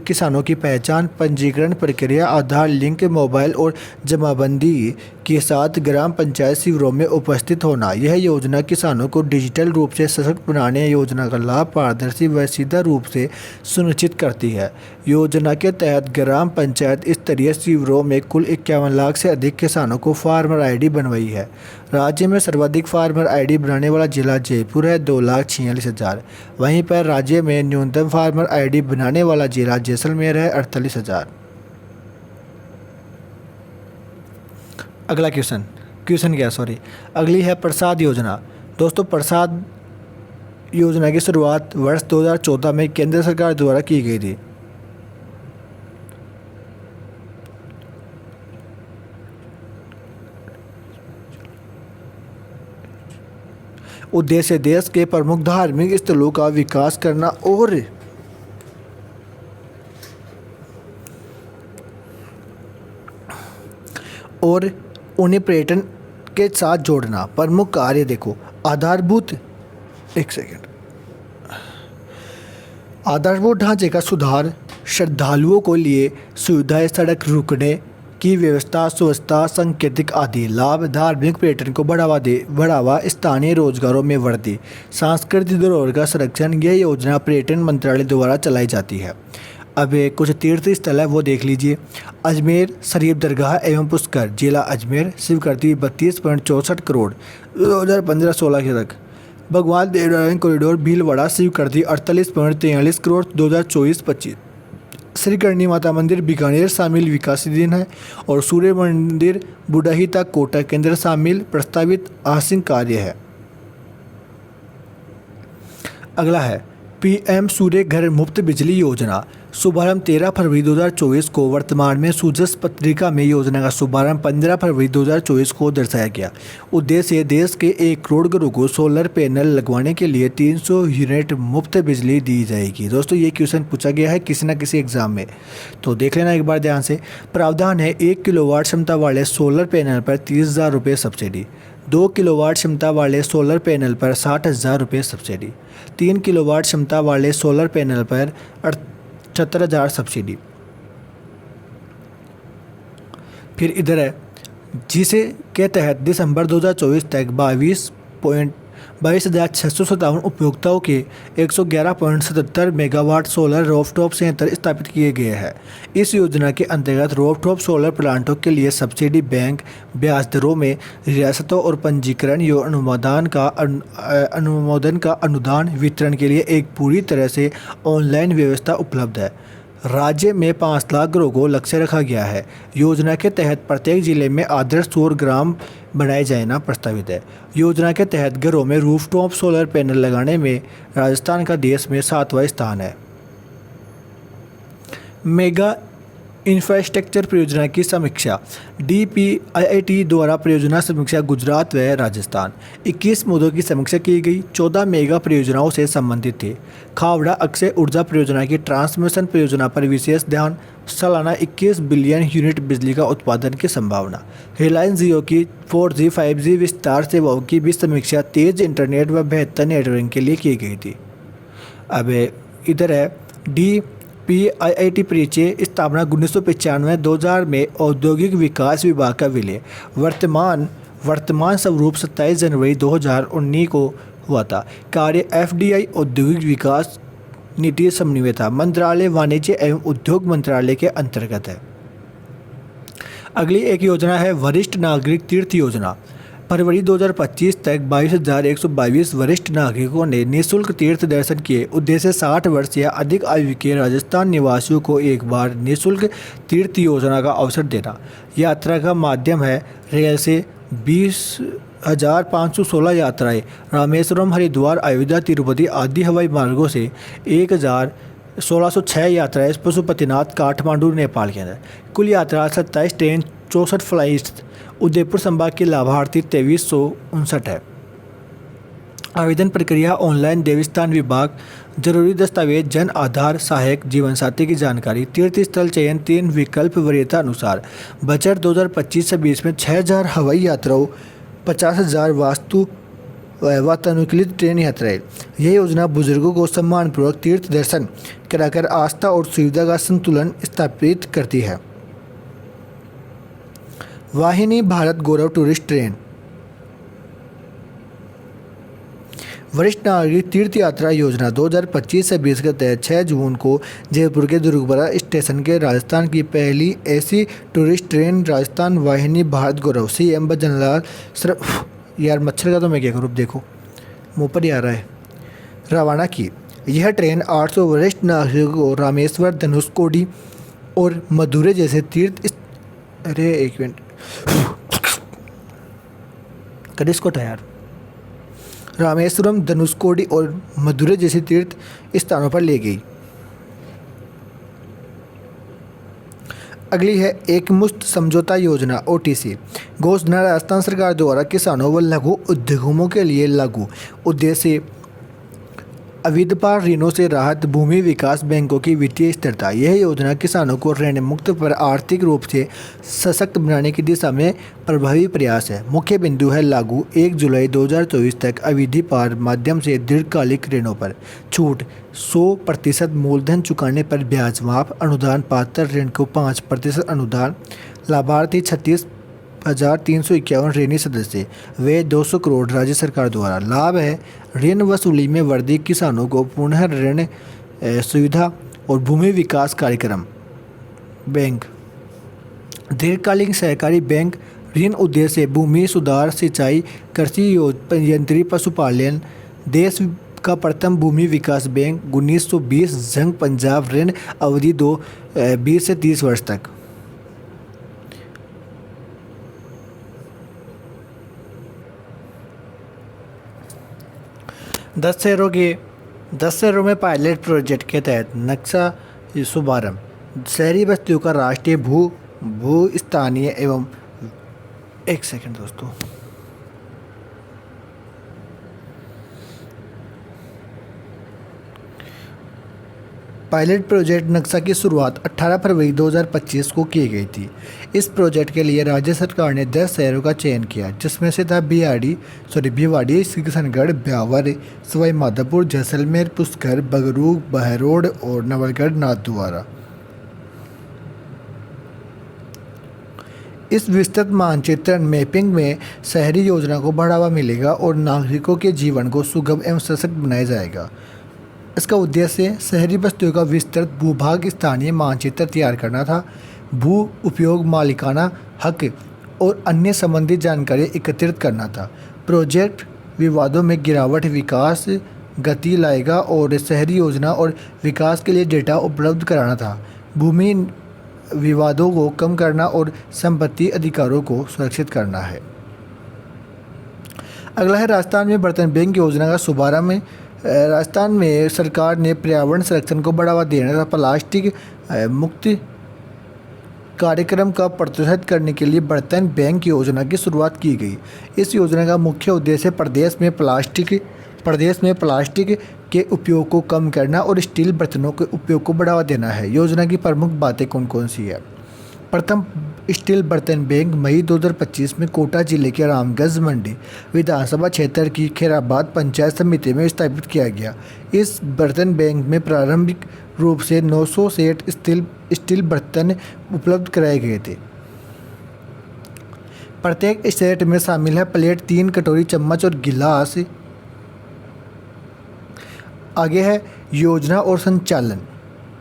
किसानों की पहचान, पंजीकरण प्रक्रिया, आधार लिंक, मोबाइल और जमाबंदी के साथ ग्राम पंचायत शिविरों में उपस्थित होना। यह योजना किसानों को डिजिटल रूप से सशक्त बनाने, योजना का लाभ पारदर्शी व सीधा रूप से सुनिश्चित करती है। योजना के तहत ग्राम पंचायत स्तरीय शिविरों में कुल 51 लाख से अधिक किसानों को फार्मर आईडी बनवाई है। राज्य में सर्वाधिक फार्मर आईडी बनाने वाला जिला जयपुर है, 2,46,000। वहीं पर राज्य में न्यूनतम फार्मर आईडी बनाने वाला जिला जैसलमेर है, 48,000। अगला अगली है प्रसाद योजना। दोस्तों प्रसाद योजना की शुरुआत वर्ष 2014 में केंद्र सरकार द्वारा की गई थी। उद्देश्य देश के प्रमुख धार्मिक स्थलों का विकास करना और उन्हें पर्यटन के साथ जोड़ना। प्रमुख कार्य देखो, आधारभूत ढांचे का सुधार, श्रद्धालुओं को लिए सुविधाएं, सड़क रुकने की व्यवस्था, स्वच्छता, सांकेतिक आदि। लाभ धार्मिक पर्यटन को बढ़ावा, स्थानीय रोजगारों में वृद्धि, सांस्कृतिक धरोहर का संरक्षण। यह योजना पर्यटन मंत्रालय द्वारा चलाई जाती है। अब कुछ तीर्थ स्थल है वो देख लीजिए। अजमेर शरीफ दरगाह एवं पुष्कर, जिला अजमेर, स्वीकृति 32.64 करोड़ 2015-16 के तक। भगवान देवनारायण कॉरिडोर भीलवाड़ा, स्वीकृति 48.43 करोड़ 2024-25। श्री करणी माता मंदिर बीकानेर शामिल विकासाधीन है और सूर्य मंदिर बुडाही तक कोटा केंद्र शामिल प्रस्तावित आसिंग कार्य है। अगला है पीएम सूर्य घर मुफ्त बिजली योजना। शुभारंभ 13 फरवरी 2024 को वर्तमान में सूजस पत्रिका में योजना का शुभारंभ 15 फरवरी 2024 को दर्शाया गया। उद्देश्य देश के 1 करोड़ घरों को सोलर पैनल लगवाने के लिए 300 यूनिट मुफ्त बिजली दी जाएगी। दोस्तों ये क्वेश्चन पूछा गया है किसी न किसी एग्जाम में, तो देख लेना एक बार ध्यान से। प्रावधान है 1 किलोवाट क्षमता वाले सोलर पैनल पर 30,000 रुपये सब्सिडी, 2 किलोवाट क्षमता वाले सोलर पैनल पर 60,000 रुपये सब्सिडी, 3 किलोवाट क्षमता वाले सोलर पैनल पर 78,000 सब्सिडी। फिर इधर है जिसे के तहत दिसंबर 2024 तक 22,657 उपभोक्ताओं के 111.77 मेगावाट सोलर रूफटॉप संयंत्र स्थापित किए गए हैं। इस योजना के अंतर्गत रूफटॉप सोलर प्लांटों के लिए सब्सिडी, बैंक ब्याज दरों में रियासतों और पंजीकरण अनुमोदन का अनुदान वितरण के लिए एक पूरी तरह से ऑनलाइन व्यवस्था उपलब्ध है। राज्य में 5 लाख घरों को लक्ष्य रखा गया है। योजना के तहत प्रत्येक जिले में आदर्श सौर ग्राम बनाए जाना प्रस्तावित है। योजना के तहत घरों में रूफटॉप सोलर पैनल लगाने में राजस्थान का देश में 7वां स्थान है। मेगा इंफ्रास्ट्रक्चर परियोजना की समीक्षा, DPIIT द्वारा परियोजना समीक्षा गुजरात व राजस्थान। 21 मुद्दों की समीक्षा की गई, 14 मेगा परियोजनाओं से संबंधित थे। खावड़ा अक्षय ऊर्जा परियोजना की ट्रांसमिशन परियोजना पर विशेष ध्यान, सालाना 21 बिलियन यूनिट बिजली का उत्पादन की संभावना। रिलायंस जियो की 4G 5G विस्तार सेवाओं की भी समीक्षा तेज इंटरनेट व बेहतर नेटवर्किंग के लिए की गई थी। अब इधर है DPIIT परिचय, स्थापना 1995-2000 में औद्योगिक विकास विभाग का विलय। वर्तमान स्वरूप 27 जनवरी 2019 को हुआ था। कार्य FDI औद्योगिक विकास नीति समन्वय था। मंत्रालय वाणिज्य एवं उद्योग मंत्रालय के अंतर्गत है। अगली एक योजना है वरिष्ठ नागरिक तीर्थ योजना। फरवरी 2025 तक 22,122 वरिष्ठ नागरिकों ने निःशुल्क तीर्थ दर्शन किए। उद्देश्य 60 वर्ष या अधिक आयु के राजस्थान निवासियों को एक बार निःशुल्क तीर्थ योजना का अवसर देना। यात्रा का माध्यम है रेल से 20,516 यात्राएं, रामेश्वरम, हरिद्वार, अयोध्या, तिरुपति आदि हवाई मार्गों से 1,1606 यात्राएं, पशुपतिनाथ, काठमांडू, नेपाल के अंदर। कुल यात्रा 27 ट्रेन, 64 फ्लाइट। उदयपुर संभाग के लाभार्थी 2359 है। आवेदन प्रक्रिया ऑनलाइन, देवस्थान विभाग। जरूरी दस्तावेज जन आधार, सहायक, जीवन साथी की जानकारी। तीर्थ स्थल चयन 3 विकल्प वरीयता अनुसार। बजट 2025-26 में 6,000 हवाई यात्राओं, 50,000 वातानुकूलित ट्रेन यात्राएं। यह योजना बुजुर्गों को सम्मानपूर्वक तीर्थ दर्शन कराकर आस्था और सुविधा का संतुलन स्थापित करती है। वाहिनी भारत गौरव टूरिस्ट ट्रेन। वरिष्ठ नागरिक तीर्थ यात्रा योजना 2025-26 के तहत 6 जून को जयपुर के दुर्गपुरा स्टेशन के राजस्थान की पहली ऐसी टूरिस्ट ट्रेन राजस्थान वाहिनी भारत गौरव CM जनरल यार मच्छर का तो मैं क्या करूँ, देखो मुँह पर ही आ रहा है, रवाना की। यह ट्रेन 800 वरिष्ठ नागरिकों को रामेश्वर, धनुषकोडी और मदुरै जैसे तीर्थ एक मिनट करिस्को था यार, रामेश्वरम, धनुषकोडी और मदुरै जैसे तीर्थ स्थानों पर ले गई। अगली है एक मुश्त समझौता योजना OTC। घोषणा राजस्थान सरकार द्वारा किसानों व लघु उद्योगों के लिए लागू। उद्देश्य अविदपार ऋणों से राहत, भूमि विकास बैंकों की वित्तीय स्थिरता। यह योजना किसानों को ऋण मुक्त पर आर्थिक रूप से सशक्त बनाने की दिशा में प्रभावी प्रयास है। मुख्य बिंदु है लागू 1 जुलाई 2024 तक अवधि पार माध्यम से दीर्घकालिक ऋणों पर छूट, 100% मूलधन चुकाने पर ब्याज माफ, अनुदान पात्र ऋण को 5% अनुदान। लाभार्थी 36,351 ऋणी सदस्य, वे 200 करोड़ राज्य सरकार द्वारा। लाभ है ऋण वसूली में वृद्धि, किसानों को पुनः ऋण सुविधा और भूमि विकास कार्यक्रम। बैंक दीर्घकालीन सहकारी बैंक ऋण उद्देश्य भूमि सुधार, सिंचाई, कृषि यंत्री, पशुपालन। देश का प्रथम भूमि विकास बैंक 1920 जंग पंजाब। ऋण अवधि 20 से 30 वर्ष तक। दस शहरों में पायलट प्रोजेक्ट के तहत नक्शा ये शुभारंभ शहरी बस्तियों का राष्ट्रीय भू स्थानीय एवं एक सेकंड दोस्तों। पायलट प्रोजेक्ट नक्शा की शुरुआत 18 फरवरी 2025 को की गई थी। इस प्रोजेक्ट के लिए राज्य सरकार ने 10 शहरों का चयन किया, जिसमें से था भिवाड़ी, किशनगढ़, ब्यावर, सवाई माधोपुर, जैसलमेर, पुष्कर, बगरू, बहरोड और नवलगढ़ नाथद्वारा। इस विस्तृत मानचित्रण मैपिंग में शहरी योजना को बढ़ावा मिलेगा और नागरिकों के जीवन को सुगम एवं सशक्त बनाया जाएगा। इसका उद्देश्य शहरी बस्तियों का विस्तृत भूभाग स्थानीय मानचित्र तैयार करना था। भू उपयोग मालिकाना हक और अन्य संबंधित जानकारी एकत्रित करना था। प्रोजेक्ट विवादों में गिरावट विकास गति लाएगा और शहरी योजना और विकास के लिए डेटा उपलब्ध कराना था। भूमि विवादों को कम करना और संपत्ति अधिकारों को सुरक्षित करना है। अगला है राजस्थान में बर्तन बैंक योजना का शुभारंभ। राजस्थान में सरकार ने पर्यावरण संरक्षण को बढ़ावा देने तथा प्लास्टिक मुक्त कार्यक्रम का प्रोत्साहित करने के लिए बर्तन बैंक योजना की शुरुआत की गई। इस योजना का मुख्य उद्देश्य प्रदेश में प्लास्टिक के उपयोग को कम करना और स्टील बर्तनों के उपयोग को बढ़ावा देना है। योजना की प्रमुख बातें कौन कौन सी है? प्रथम, स्टील बर्तन बैंक मई 2025 में कोटा जिले के रामगंज मंडी विधानसभा क्षेत्र की खैराबाद पंचायत समिति में स्थापित किया गया। इस बर्तन बैंक में प्रारंभिक रूप से 900 सेट स्टील बर्तन उपलब्ध कराए गए थे। प्रत्येक सेट में शामिल है प्लेट, 3 कटोरी, चम्मच और गिलास। आगे है योजना और संचालन।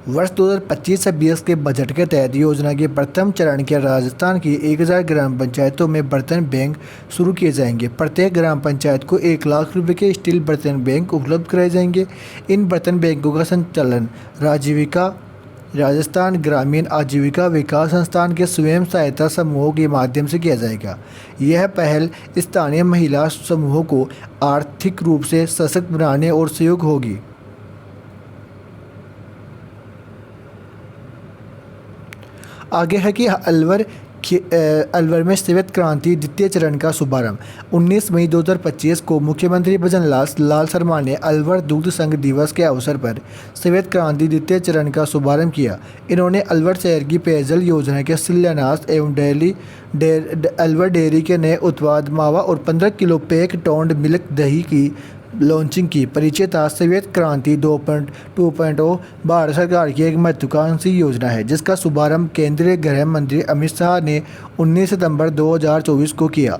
वर्ष 2025 से 20 के बजट के तहत योजना के प्रथम चरण के राजस्थान की 1000 ग्राम पंचायतों में बर्तन बैंक शुरू किए जाएंगे। प्रत्येक ग्राम पंचायत को 1 लाख रुपए के स्टील बर्तन बैंक उपलब्ध कराए जाएंगे। इन बर्तन बैंकों का संचालन राजस्थान ग्रामीण आजीविका विकास संस्थान के स्वयं सहायता समूहों के माध्यम से किया जाएगा। यह पहल स्थानीय महिला समूहों को आर्थिक रूप से सशक्त बनाने और सहयोग होगी। आगे है कि अलवर में श्वेत क्रांति द्वितीय चरण का शुभारंभ। 19 मई 2025 को मुख्यमंत्री भजनलाल शर्मा ने अलवर दुग्ध संघ दिवस के अवसर पर श्वेत क्रांति द्वितीय चरण का शुभारंभ किया। इन्होंने अलवर शहर की पेयजल योजना के शिलान्यास एवं अलवर डेयरी के नए उत्पाद मावा और 15 किलो पैक टोंड मिल्क दही की लॉन्चिंग की। परिचय था श्वेत क्रांति 2.0 भारत सरकार की एक महत्वाकांक्षी योजना है, जिसका शुभारंभ केंद्रीय गृह मंत्री अमित शाह ने 19 सितंबर 2024 को किया।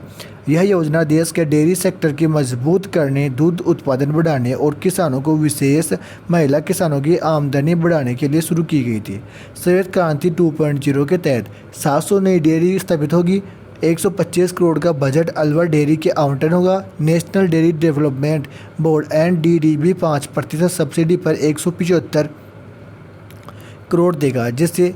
यह योजना देश के डेयरी सेक्टर की मजबूत करने, दूध उत्पादन बढ़ाने और किसानों को विशेष महिला किसानों की आमदनी बढ़ाने के लिए शुरू की गई थी। श्वेत क्रांति 2.0 के तहत 700 नई डेयरी स्थापित होगी। 125 करोड़ का बजट अलवर डेयरी के आवंटन होगा। National dairy development board NDDB 5% subsidy पर 175 करोड़ देगा, जिससे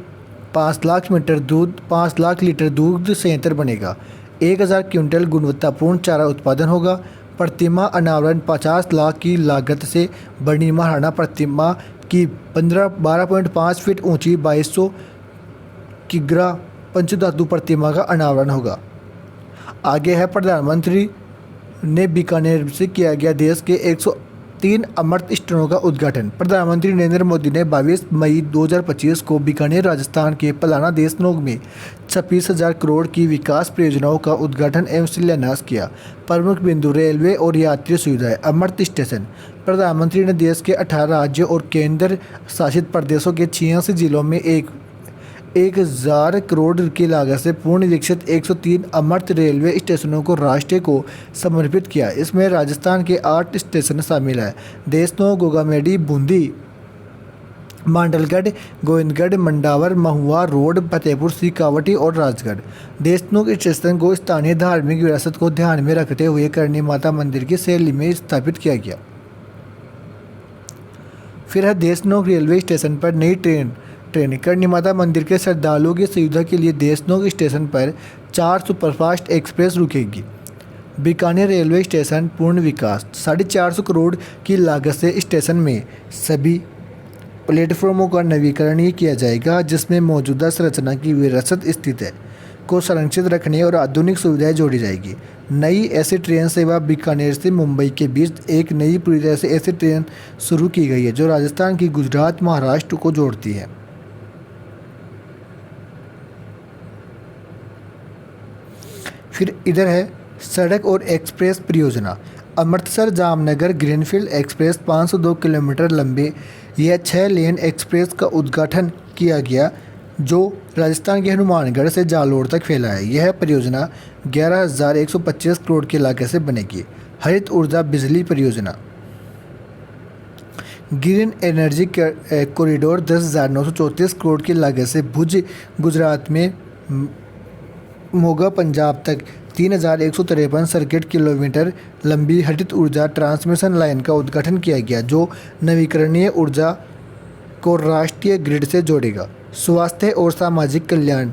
5 लाख लीटर दूध संयंत्र बनेगा। 1000 क्विंटल गुणवत्तापूर्ण चारा उत्पादन होगा। प्रतिमा अनावरण 50 लाख की लागत से बनी महाराणा प्रतिमा की 12.5 फीट ऊंची 2200 किग्रा पंचधातु प्रतिमा का अनावरण होगा। आगे है प्रधानमंत्री ने बीकानेर से किया गया देश के 103 अमृत स्टेशनों का उद्घाटन। प्रधानमंत्री नरेंद्र मोदी ने 22 मई 2025 को बीकानेर राजस्थान के पलाना देशनोग में 26,000 करोड़ की विकास परियोजनाओं का उद्घाटन एवं शिलान्यास किया। प्रमुख बिंदु रेलवे और यात्री सुविधाएं। अमृत स्टेशन। प्रधानमंत्री ने देश के 18 राज्यों और केंद्र शासित प्रदेशों के 86 जिलों में 1,000 करोड़ की लागत से पूर्ण विकसित 103 अमृत रेलवे स्टेशनों को राष्ट्र को समर्पित किया। इसमें राजस्थान के 8 स्टेशन शामिल हैं: देशनोग, गोगामेडी, बूंदी, मांडलगढ़, गोविंदगढ़, मंडावर, महुआ रोड, फतेहपुर सीकावटी और राजगढ़। देशनोग स्टेशन को स्थानीय धार्मिक विरासत को ध्यान में रखते हुए करणी माता मंदिर की शैली में स्थापित किया गया। फिर है देशनोग रेलवे स्टेशन पर नई ट्रेन करणी माता मंदिर के श्रद्धालुओं की सुविधा के लिए देशनोग स्टेशन पर 4 सुपरफास्ट एक्सप्रेस रुकेगी। बीकानेर रेलवे स्टेशन पूर्ण विकास। 450 करोड़ की लागत से स्टेशन में सभी प्लेटफॉर्मों का नवीकरण किया जाएगा, जिसमें मौजूदा संरचना की विरासत स्थित है को संरक्षित रखने और आधुनिक सुविधाएं जोड़ी जाएगी। नई ऐसी ट्रेन सेवा बीकानेर से मुंबई के बीच एक नई पूरी तरह से ऐसी ट्रेन शुरू की गई है जो राजस्थान की गुजरात महाराष्ट्र को जोड़ती है। फिर इधर है सड़क और एक्सप्रेस परियोजना। Amritsar Jamnagar greenfield express 502 kilometre लंबे यह 6 लेन एक्सप्रेस का उद्घाटन किया गया जो राजस्थान के हनुमानगढ़ से जालोर तक फैला है। यह परियोजना 11,125 करोड़ की लागत से बनेगी। हरित ऊर्जा बिजली परियोजना। ग्रीन एनर्जी कॉरिडोर 10,934 करोड़ की लागत से भुज गुजरात में मोगा पंजाब तक 3,153 सर्किट किलोमीटर लंबी हरित ऊर्जा ट्रांसमिशन लाइन का उद्घाटन किया गया जो नवीकरणीय ऊर्जा को राष्ट्रीय ग्रिड से जोड़ेगा। स्वास्थ्य और सामाजिक कल्याण।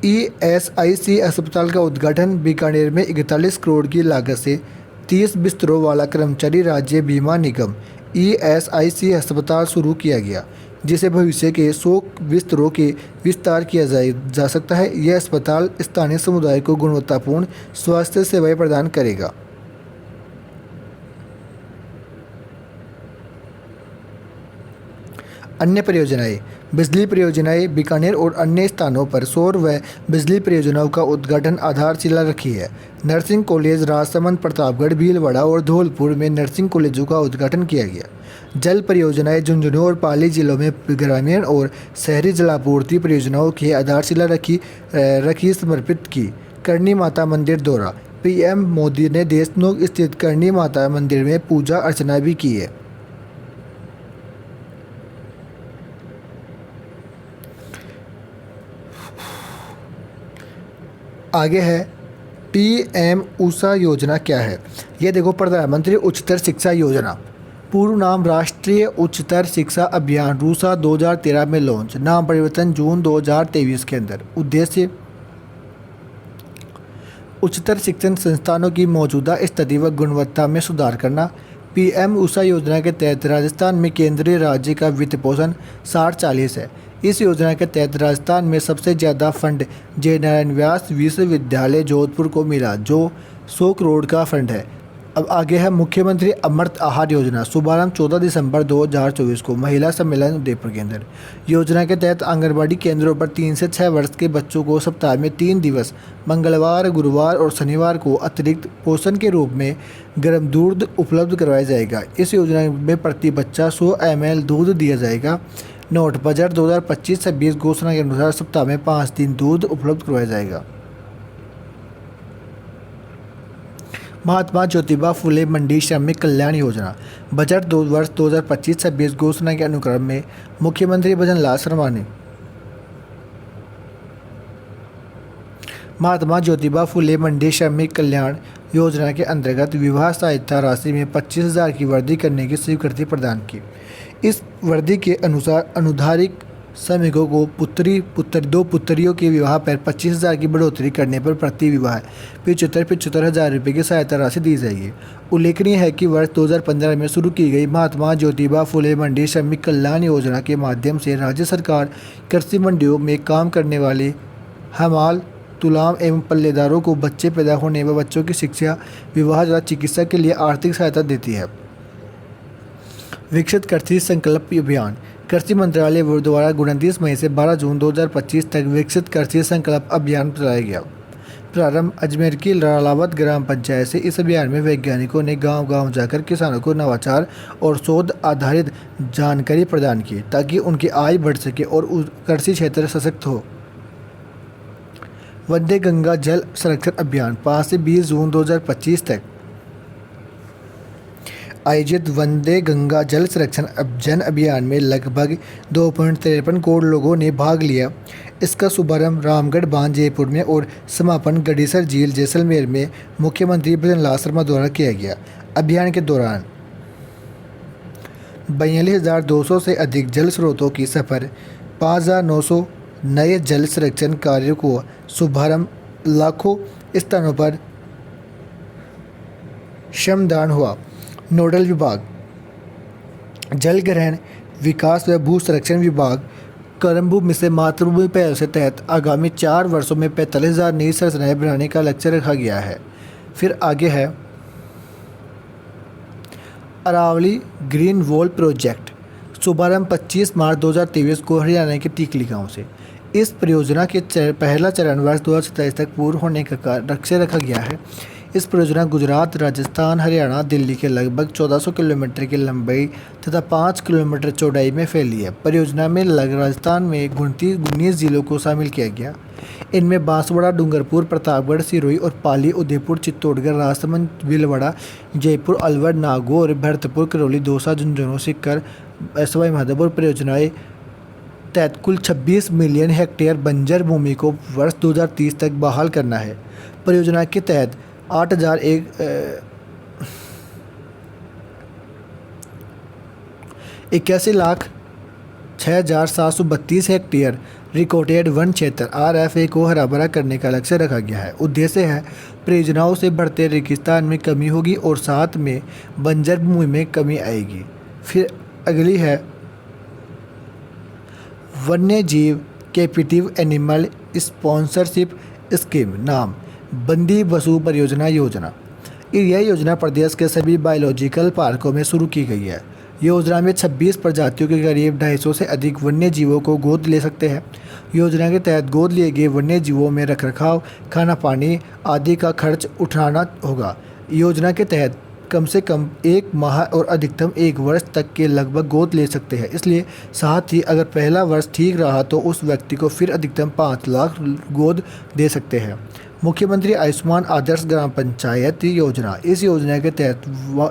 ESIC अस्पताल का उद्घाटन बीकानेर में 41 करोड़ की लागत से 30 बिस्तरों वाला कर्मचारी राज्य बीमा निगम ESIC अस्पताल शुरू किया गया, जिसे भविष्य के 100 बिस्तरों के विस्तार किया जा सकता है। यह अस्पताल स्थानीय समुदाय को गुणवत्तापूर्ण स्वास्थ्य सेवाएं प्रदान करेगा। अन्य परियोजनाएं। बिजली परियोजनाएं। बीकानेर और अन्य स्थानों पर सौर व बिजली परियोजनाओं का उद्घाटन आधारशिला रखी है। नर्सिंग कॉलेज राजसमंद, प्रतापगढ़, भीलवाड़ा और धौलपुर में नर्सिंग कॉलेजों का उद्घाटन किया गया। जल परियोजनाएं। झुंझुनू और पाली जिलों में ग्रामीण और शहरी जलापूर्ति परियोजनाओं की आधारशिला रखी समर्पित की। करणी माता मंदिर दौरा। PM मोदी ने देशनोक स्थित करणी माता मंदिर में पूजा अर्चना भी की है। आगे है PM ऊषा योजना क्या है। ये देखो, प्रधानमंत्री उच्चतर शिक्षा योजना, पूर्व नाम राष्ट्रीय उच्चतर शिक्षा अभियान रूसा 2013 में लॉन्च, नाम परिवर्तन जून 2023 के अंदर। उद्देश्य उच्चतर शिक्षण संस्थानों की मौजूदा स्थिति व गुणवत्ता में सुधार करना। PM ऊषा योजना के तहत राजस्थान में केंद्रीय राज्य का वित्त पोषण 60-40 है। इस योजना के तहत राजस्थान में सबसे ज़्यादा फंड जय नारायण व्यास विश्वविद्यालय जोधपुर को मिला जो 100 करोड़ का फंड है। अब आगे है मुख्यमंत्री अमृत आहार योजना, शुभारंभ 14 दिसंबर 2024 को, महिला सम्मेलन उदयपुर के अंदर। योजना के तहत आंगनबाड़ी केंद्रों पर 3 से 6 वर्ष के बच्चों को सप्ताह में 3 दिवस मंगलवार, गुरुवार और शनिवार को अतिरिक्त पोषण के रूप में गर्म दूध उपलब्ध करवाया जाएगा। इस योजना में प्रति बच्चा 100 ml दूध दिया जाएगा। नोट बजट 2025-26 घोषणा के अनुसार सप्ताह में 5 दिन दूध उपलब्ध करवाया जाएगा। महात्मा ज्योतिबा फुले मंडी श्रमिक कल्याण योजना, बजट 2 वर्ष 2025-26 घोषणा के अनुक्रम में मुख्यमंत्री भजन लाल शर्मा ने महात्मा ज्योतिबा फुले मंडी श्रमिक कल्याण योजना के अंतर्गत विवाह सहायता राशि में 25,000 की वृद्धि करने की स्वीकृति प्रदान की। इस वृद्धि के अनुसार अनुधारित श्रमिकों को दो पुत्रियों के विवाह पर 25,000 की बढ़ोतरी करने पर प्रति विवाह 75,000 रुपये की सहायता राशि दी जाएगी। उल्लेखनीय है कि वर्ष 2015 में शुरू की गई महात्मा ज्योतिबा फुले मंडी श्रमिक कल्याण योजना के माध्यम से राज्य सरकार कृषि मंडियों में काम करने वाले हमाल, तुलाम एवं पल्लेदारों को बच्चे पैदा होने व बच्चों की शिक्षा, विवाह तथा चिकित्सा के लिए आर्थिक सहायता देती है। विकसित कृषि संकल्प अभियान, कृषि मंत्रालय द्वारा 29 मई से 12 जून 2025 तक विकसित कृषि संकल्प अभियान चलाया गया। प्रारंभ अजमेर की लालावत ग्राम पंचायत से। इस अभियान में वैज्ञानिकों ने गांव-गांव जाकर किसानों को नवाचार और शोध आधारित जानकारी प्रदान की ताकि उनकी आय बढ़ सके और कृषि क्षेत्र सशक्त हो। वंदे गंगा जल संरक्षण अभियान, 5 से 20 जून 2025 तक आयोजित वंदे गंगा जल संरक्षण जन अभियान में लगभग 2.53 करोड़ लोगों ने भाग लिया। इसका शुभारंभ रामगढ़ बांध जयपुर में और समापन गडीसर झील जैसलमेर में मुख्यमंत्री भजन लाल शर्मा द्वारा किया गया। अभियान के दौरान 42,200 से अधिक जल स्रोतों की सफर, 5,900 नए जल संरक्षण कार्यों को शुभारंभ, लाखों स्थानों पर श्रमदान हुआ। नोडल विभाग, जल ग्रहण विकास व भू संरक्षण विभाग कर्मभूमि से मातृभूमि पहल से तहत आगामी 4 वर्षों में 45,000 नई संरचनाएं बनाने का लक्ष्य रखा गया है। फिर आगे है अरावली ग्रीन वॉल प्रोजेक्ट, शुभारंभ 25 मार्च 2023 को हरियाणा के टीकली गांव से। इस परियोजना के पहला चरण वर्ष 2027 तक पूर्ण होने का लक्ष्य रखा गया है। इस परियोजना गुजरात, राजस्थान, हरियाणा, दिल्ली के लगभग 1400 किलोमीटर की लंबाई तथा 5 किलोमीटर चौड़ाई में फैली है। परियोजना में राजस्थान में 19 जिलों को शामिल किया गया। इनमें बांसवाड़ा, डूंगरपुर, प्रतापगढ़, सिरोही और पाली, उदयपुर, चित्तौड़गढ़, राजसमंद, भीलवाड़ा, जयपुर, अलवर, नागौर, भरतपुर, करौली, दौसा, झुंझुनू, सीकर, सवाई माधोपुर परियोजनाएं तहत कुल 26 मिलियन हेक्टेयर बंजर भूमि को वर्ष 2030 तक बहाल करना है। परियोजना के तहत 81,06,732 हेक्टेयर रिकॉर्डेड वन क्षेत्र RFA को हरा भरा करने का लक्ष्य रखा गया है। उद्देश्य है परियोजनाओं से बढ़ते रेगिस्तान में कमी होगी और साथ में बंजर भूमि में कमी आएगी। फिर अगली है वन्य जीव कैप्टिव एनिमल स्पॉन्सरशिप स्कीम, नाम बंदी वसु परियोजना योजना। यह योजना प्रदेश के सभी बायोलॉजिकल पार्कों में शुरू की गई है। योजना में 26 प्रजातियों के करीब 250 से अधिक वन्य जीवों को गोद ले सकते हैं। योजना के तहत गोद लिए गए वन्य जीवों में रखरखाव, खाना पानी आदि का खर्च उठाना होगा। योजना के तहत कम से कम 1 माह और अधिकतम 1 वर्ष तक के लगभग गोद ले सकते हैं। इसलिए साथ ही अगर पहला वर्ष ठीक रहा तो उस व्यक्ति को फिर अधिकतम 5 लाख गोद दे सकते हैं। मुख्यमंत्री आयुष्मान आदर्श ग्राम पंचायत योजना, इस योजना के तहत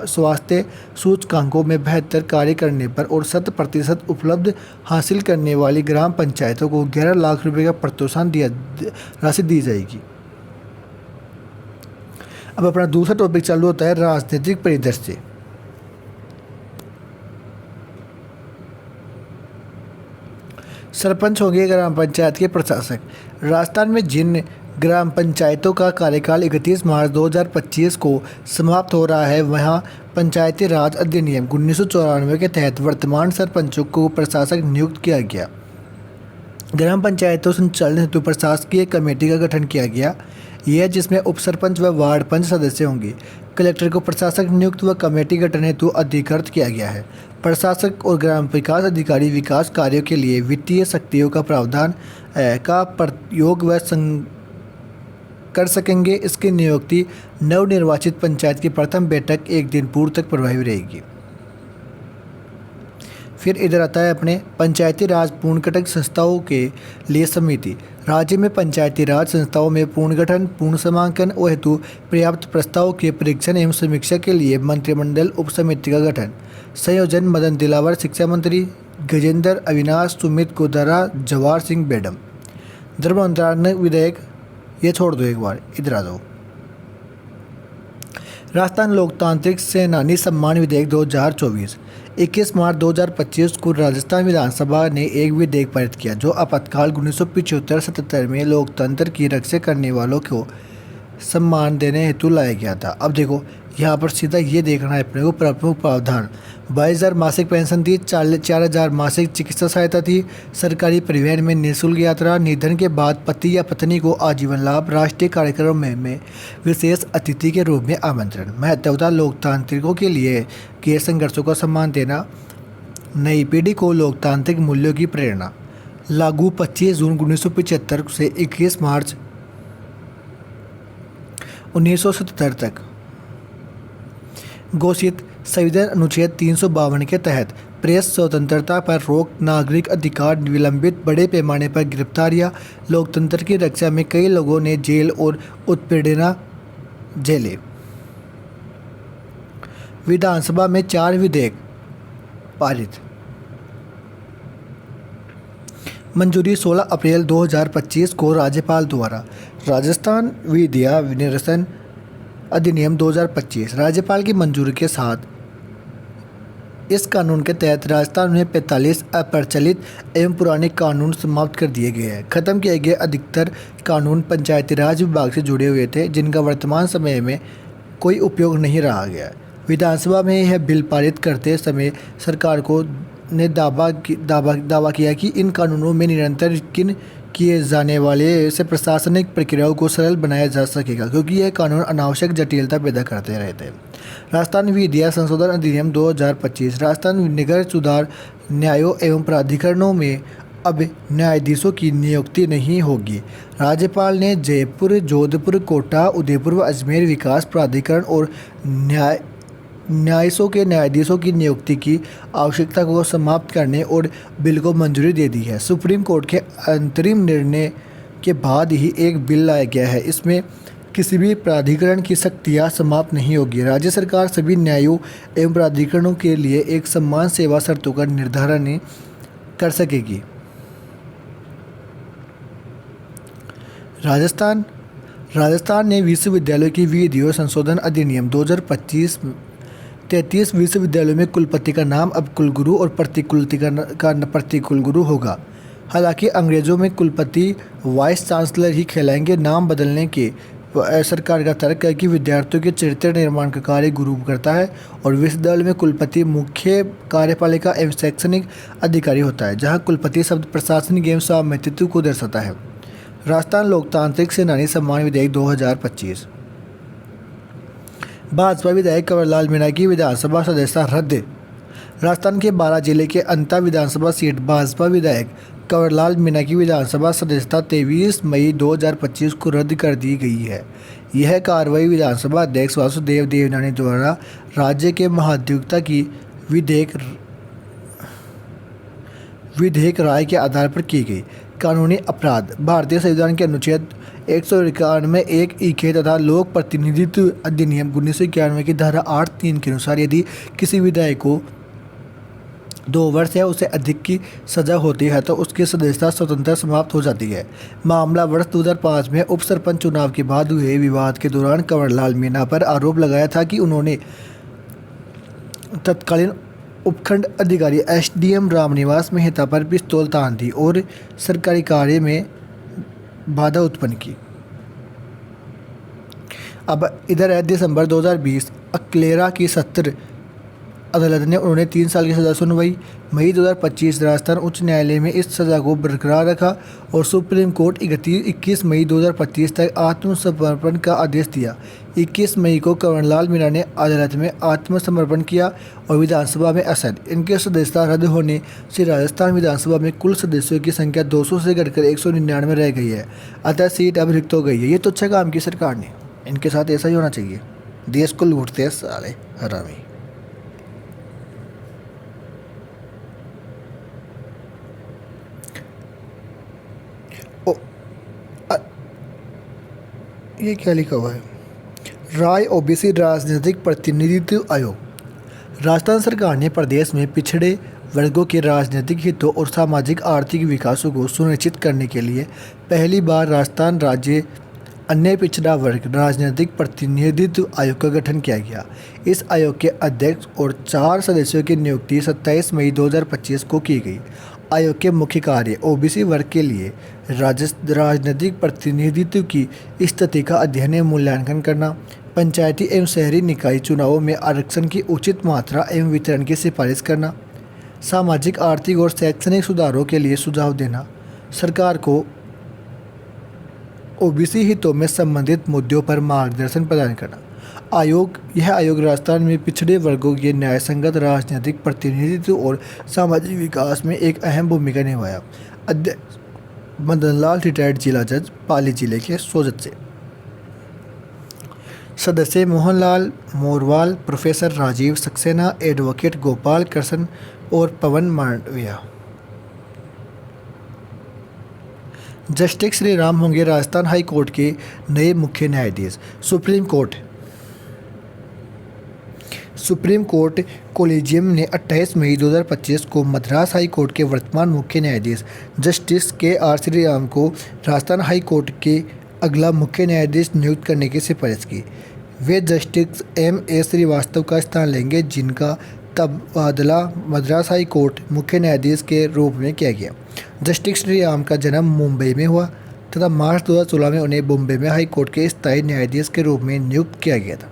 स्वास्थ्य सूचकांकों में बेहतर कार्य करने पर और 100% उपलब्ध हासिल करने वाली ग्राम पंचायतों को 11 लाख रुपये का प्रोत्साहन राशि दी जाएगी। अब अपना दूसरा टॉपिक चालू होता है राजनीतिक परिदृश्य। सरपंच होंगे ग्राम पंचायत के प्रशासक। राजस्थान में जिन ग्राम पंचायतों का कार्यकाल 31 मार्च 2025 को समाप्त हो रहा है, वहां पंचायती राज अधिनियम 1994 के तहत वर्तमान सरपंचों को प्रशासक नियुक्त किया गया। ग्राम पंचायतों संचालन हेतु प्रशासकीय कमेटी का गठन किया गया। यह जिसमें उप सरपंच व वार्ड पंच सदस्य होंगे। कलेक्टर को प्रशासक नियुक्त व कमेटी गठन हेतु अधिकृत किया गया है। प्रशासक और ग्राम विकास अधिकारी विकास कार्यों के लिए वित्तीय शक्तियों का प्रावधान का प्रयोग व कर सकेंगे। इसकी नियुक्ति नवनिर्वाचित पंचायत की प्रथम बैठक 1 दिन पूर्व तक प्रभावी रहेगी। फिर इधर आता है अपने पंचायती राज पूर्णगठन संस्थाओं के लिए समिति। राज्य में पंचायती राज संस्थाओं में पुनर्गठन, पूर्ण समांकन और हेतु पर्याप्त प्रस्तावों के परीक्षण एवं समीक्षा के लिए मंत्रिमंडल उप समिति का गठन। संयोजन मदन दिलावर शिक्षा मंत्री, गजेंद्र अविनाश, सुमित गोदारा, जवाहर सिंह बेडम। धर्म मंत्रालय विधेयक, ये छोड़ दो, एक बार इधर आ जाओ। राजस्थान लोकतांत्रिक सेनानी सम्मान विधेयक 2024। 21 मार्च 2025 को राजस्थान विधानसभा ने एक विधेयक पारित किया जो आपातकाल 1975-77 में लोकतंत्र की रक्षा करने वालों को सम्मान देने हेतु लाया गया था। अब देखो यहाँ पर सीधा ये देखना है अपने को प्रमुख प्रावधान। 22,000 मासिक पेंशन थी, 4,000 मासिक चिकित्सा सहायता थी, सरकारी परिवहन में निःशुल्क यात्रा, निधन के बाद पति या पत्नी को आजीवन लाभ, राष्ट्रीय कार्यक्रम में विशेष अतिथि के रूप में आमंत्रण। महत्वता लोकतांत्रिकों के लिए किए संघर्षों का सम्मान देना, नई पीढ़ी को लोकतांत्रिक मूल्यों की प्रेरणा। लागू 25 जून 1975 से 21 मार्च 1977 तक। घोषित संविधान अनुच्छेद 352 के तहत प्रेस स्वतंत्रता पर रोक, नागरिक अधिकार विलंबित, बड़े पैमाने पर गिरफ्तारियां, लोकतंत्र की रक्षा में कई लोगों ने जेल और उत्पीड़ना झेले। विधानसभा में 4 विधेयक पारित। मंजूरी 16 अप्रैल 2025 को राज्यपाल द्वारा। राजस्थान विद्या विनिर्देशन अधिनियम 2025 राज्यपाल की मंजूरी के साथ इस कानून के तहत राजस्थान में 45 अप्रचलित एवं पुराने कानून समाप्त कर दिए गए हैं। खत्म किए गए अधिकतर कानून पंचायती राज विभाग से जुड़े हुए थे जिनका वर्तमान समय में कोई उपयोग नहीं रहा गया। विधानसभा में यह बिल पारित करते समय सरकार को ने दावा किया कि इन कानूनों में निरंतर यकीन किए जाने वाले से प्रशासनिक प्रक्रियाओं को सरल बनाया जा सकेगा, क्योंकि यह कानून अनावश्यक जटिलता पैदा करते रहते हैं। राजस्थान विधिया संशोधन अधिनियम 2025। राजस्थान निगर सुधार न्यायों एवं प्राधिकरणों में अब न्यायाधीशों की नियुक्ति नहीं होगी। राज्यपाल ने जयपुर, जोधपुर, कोटा, उदयपुर व अजमेर विकास प्राधिकरण और न्यायाधीशों की नियुक्ति की आवश्यकता को समाप्त करने और बिल को मंजूरी दे दी है। सुप्रीम कोर्ट के अंतरिम निर्णय के बाद ही एक बिल लाया गया है। इसमें किसी भी प्राधिकरण की शक्तियाँ समाप्त नहीं होगी। राज्य सरकार सभी न्यायों एवं प्राधिकरणों के लिए एक समान सेवा शर्तों का निर्धारण कर सकेगी। राजस्थान ने विश्वविद्यालय की विधियों संशोधन अधिनियम 2025 33 विश्वविद्यालयों में कुलपति का नाम अब कुलगुरु और प्रतिकुलगुरु होगा। हालांकि अंग्रेजों में कुलपति वाइस चांसलर ही कहलाएंगे। नाम बदलने के सरकार का तर्क है कि विद्यार्थियों के चरित्र निर्माण का कार्य गुरु करता है और विश्वविद्यालय में कुलपति मुख्य कार्यपालिका एवं शैक्षणिक अधिकारी होता है, जहां कुलपति शब्द प्रशासनिक एवं स्वामित्व को दर्शाता है। राजस्थान लोकतांत्रिक सेनानी सम्मान विधेयक 2025। भाजपा विधायक कंवरलाल मीणा की विधानसभा सदस्यता रद्द। राजस्थान के 12 जिले के अंता विधानसभा सीट भाजपा विधायक कंवरलाल मीणा की विधानसभा सदस्यता 23 मई 2025 को रद्द कर दी गई है। यह कार्रवाई विधानसभा अध्यक्ष वासुदेव देवनानी द्वारा राज्य के महाधिवक्ता की विधेयक राय के आधार पर की गई। कानूनी अपराध। भारतीय संविधान के अनुच्छेद 191 एक इक्के तथा लोक प्रतिनिधित्व अधिनियम 1991 की धारा 8(3) के अनुसार यदि किसी विधायक को 2 वर्ष या उससे अधिक की सजा होती है तो उसकी सदस्यता स्वतंत्र समाप्त हो जाती है। मामला वर्ष 2005 में उप सरपंच चुनाव के बाद हुए विवाद के दौरान कंवरलाल मीणा पर आरोप लगाया था कि उन्होंने तत्कालीन उपखंड अधिकारी SDM रामनिवास मेहता पर पिस्तौल तान दी और सरकारी कार्य में बाधा उत्पन्न की। अब इधर है दिसंबर 2020 अकलेरा की सत्र अदालत ने उन्होंने 3 साल की सज़ा सुनवाई। मई 2025 राजस्थान उच्च न्यायालय में इस सज़ा को बरकरार रखा और सुप्रीम कोर्ट 21 मई 2025 तक आत्मसमर्पण का आदेश दिया। 21 मई को कंवरलाल मीणा ने अदालत में आत्मसमर्पण किया और विधानसभा में असद। इनके सदस्यता रद्द होने से राजस्थान विधानसभा में कुल सदस्यों की संख्या 200 से घटकर 199 रह गई है। अतः सीट अब रिक्त हो गई है। ये तो अच्छा काम की सरकार ने, इनके साथ ऐसा ही होना चाहिए। देश को लूटते हैं साले हरामी। ये क्या लिखा हुआ है? राय ओबीसी राजनीतिक प्रतिनिधित्व आयोग। राजस्थान सरकार ने प्रदेश में पिछड़े वर्गों के राजनीतिक हितों और सामाजिक आर्थिक विकासों को सुनिश्चित करने के लिए पहली बार राजस्थान राज्य अन्य पिछड़ा वर्ग राजनीतिक प्रतिनिधित्व आयोग का गठन किया गया। इस आयोग के अध्यक्ष और 4 सदस्यों की नियुक्ति 27 मई 2025 को की गई। आयोग के मुख्य कार्य ओबीसी वर्ग के लिए राजनीतिक प्रतिनिधित्व की स्थिति का अध्ययन एवं मूल्यांकन करना, पंचायती एवं शहरी निकाय चुनावों में आरक्षण की उचित मात्रा एवं वितरण की सिफारिश करना, सामाजिक, आर्थिक और शैक्षणिक सुधारों के लिए सुझाव देना, सरकार को ओबीसी हितों में संबंधित मुद्दों पर मार्गदर्शन प्रदान करना। यह आयोग राजस्थान में पिछड़े वर्गों के न्यायसंगत राजनीतिक प्रतिनिधित्व और सामाजिक विकास में एक अहम भूमिका निभाया। अध्यक्ष मदनलाल, रिटायर्ड जिला जज, पाली जिले के सोजत से। सदस्य मोहनलाल मोरवाल, प्रोफेसर राजीव सक्सेना, एडवोकेट गोपाल कृष्ण और पवन मांडविया। जस्टिस श्री राम होंगे राजस्थान हाई कोर्ट के नए मुख्य न्यायाधीश। सुप्रीम कोर्ट कोलेजियम ने 28 मई 2025 को मद्रास हाई कोर्ट के वर्तमान मुख्य न्यायाधीश जस्टिस KR श्रीराम को राजस्थान हाई कोर्ट के अगला मुख्य न्यायाधीश नियुक्त करने की सिफारिश की। वे जस्टिस MA श्रीवास्तव का स्थान लेंगे, जिनका तबादला मद्रास हाई कोर्ट मुख्य न्यायाधीश के रूप में किया गया। जस्टिस श्रीराम का जन्म मुंबई में हुआ तथा मार्च 2016 में उन्हें मुंबई में हाई कोर्ट के स्थायी न्यायाधीश के रूप में नियुक्त किया गया था।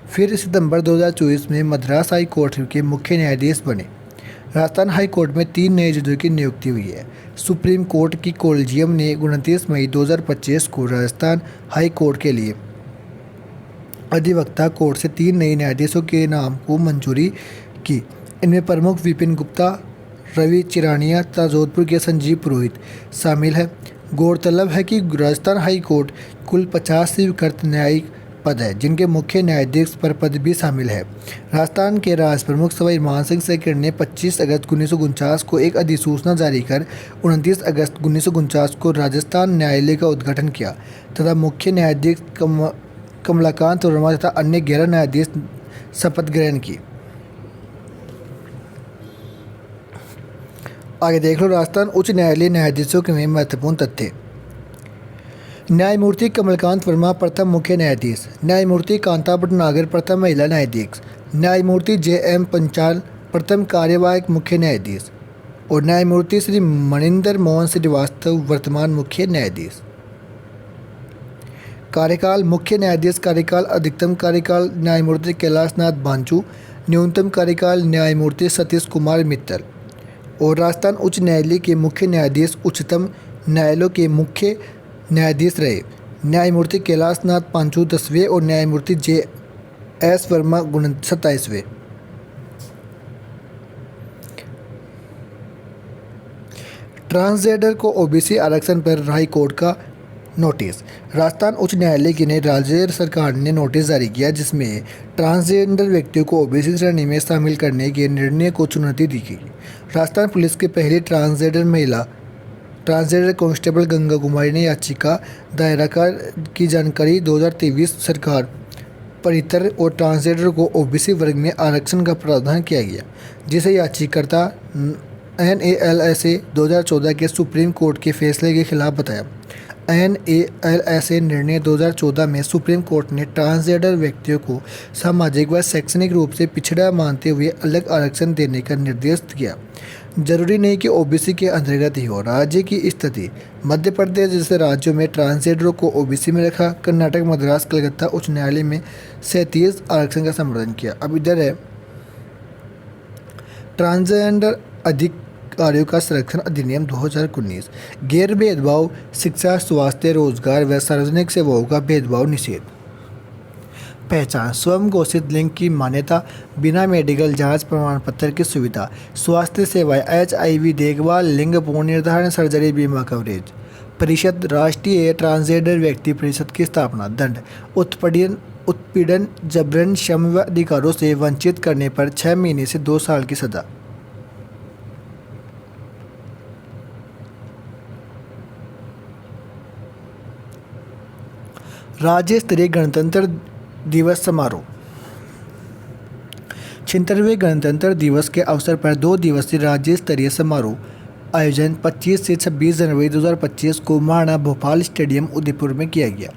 फिर सितंबर 2024 में मद्रास हाई कोर्ट के मुख्य न्यायाधीश बने। राजस्थान हाई कोर्ट में 3 नए जजों की नियुक्ति हुई है। सुप्रीम कोर्ट की कोलिजियम ने 29 मई 2025 को राजस्थान हाई कोर्ट के लिए अधिवक्ता कोर्ट से 3 नए न्यायाधीशों के नाम को मंजूरी की। इनमें प्रमुख विपिन गुप्ता, रवि चिरानिया तथा जोधपुर के संजीव पुरोहित शामिल है। गौरतलब है कि राजस्थान हाई कोर्ट कुल 50 स्वीकृत न्यायिक पद है, जिनके मुख्य न्यायाधीश पर पद भी शामिल है। राजस्थान के राज प्रमुख सवाई मानसिंह सेकंड ने 25 अगस्त 1949 को एक अधिसूचना जारी कर 29 अगस्त 1949 को राजस्थान न्यायालय का उद्घाटन किया तथा मुख्य न्यायाधीश कमलाकांत वर्मा तथा अन्य 11 न्यायाधीश शपथ ग्रहण की। आगे देख लो राजस्थान उच्च न्यायालय न्यायाधीशों के में महत्वपूर्ण तथ्य। न्यायमूर्ति कमलकांत वर्मा प्रथम मुख्य न्यायाधीश, न्यायमूर्ति कांता भटनागर प्रथम महिला न्यायाधीश, न्यायमूर्ति जे.एम. पंचाल प्रथम कार्यवाहक मुख्य न्यायाधीश और न्यायमूर्ति श्री मणिंदर मोहन श्रीवास्तव वर्तमान मुख्य न्यायाधीश। कार्यकाल मुख्य न्यायाधीश कार्यकाल अधिकतम कार्यकाल न्यायमूर्ति कैलाशनाथ बांचू, न्यूनतम कार्यकाल न्यायमूर्ति सतीश कुमार मित्तल। और राजस्थान उच्च न्यायालय के मुख्य न्यायाधीश उच्चतम न्यायालयों के मुख्य न्यायाधीश रहे। न्यायमूर्ति कैलाशनाथ पांचू 10वें और न्यायमूर्ति जे.एस. वर्मा 27वें। ट्रांसजेंडर को ओबीसी आरक्षण पर हाई कोर्ट का नोटिस। राजस्थान उच्च न्यायालय की ने राज्य सरकार ने नोटिस जारी किया, जिसमें ट्रांसजेंडर व्यक्तियों को ओबीसी श्रेणी में शामिल करने के निर्णय को चुनौती दी गई। राजस्थान पुलिस की पहली ट्रांसजेंडर महिला ट्रांसजेंडर कांस्टेबल गंगा कुमारी ने याचिका दायर की जानकारी 2023 सरकार परितर और ट्रांसजेंडर को ओबीसी वर्ग में आरक्षण का प्रावधान किया गया, जिसे याचिकाकर्ता NALSA 2014 के सुप्रीम कोर्ट के फैसले के खिलाफ बताया। NALSA निर्णय 2014 में सुप्रीम कोर्ट ने ट्रांसजेंडर व्यक्तियों को सामाजिक व शैक्षणिक रूप से पिछड़ा मानते हुए अलग आरक्षण देने का निर्देश दिया। जरूरी नहीं कि ओबीसी के अंतर्गत ही हो। राज्य की स्थिति मध्य प्रदेश जैसे राज्यों में ट्रांसजेंडरों को ओबीसी में रखा। कर्नाटक, मद्रास, कलकत्ता उच्च न्यायालय में 37 आरक्षण का समर्थन किया। अब इधर है ट्रांसजेंडर अधिकारियों का संरक्षण अधिनियम 2019। गैर भेदभाव, शिक्षा, स्वास्थ्य, रोजगार व सार्वजनिक सेवाओं का भेदभाव निषेध। पहचान, स्वयं घोषित लिंग की मान्यता, बिना मेडिकल जांच प्रमाण पत्र की सुविधा, स्वास्थ्य सेवाएं, HIV देखभाल, लिंग पुनर्निर्धारण, सर्जरी, बीमा कवरेज। परिषद, राष्ट्रीय ट्रांसजेंडर व्यक्ति परिषद की स्थापना। दंड, उत्पीड़न, जबरन श्रम व अधिकारों से वंचित करने पर 6 महीने से 2 साल की सजा। राज्य स्तरीय गणतंत्र दिवस समारोह। 76वें गणतंत्र दिवस के अवसर पर 2 दिवसीय राज्य स्तरीय समारोह आयोजन 25 से 26 जनवरी 2025 को महाराणा भोपाल स्टेडियम उदयपुर में किया गया।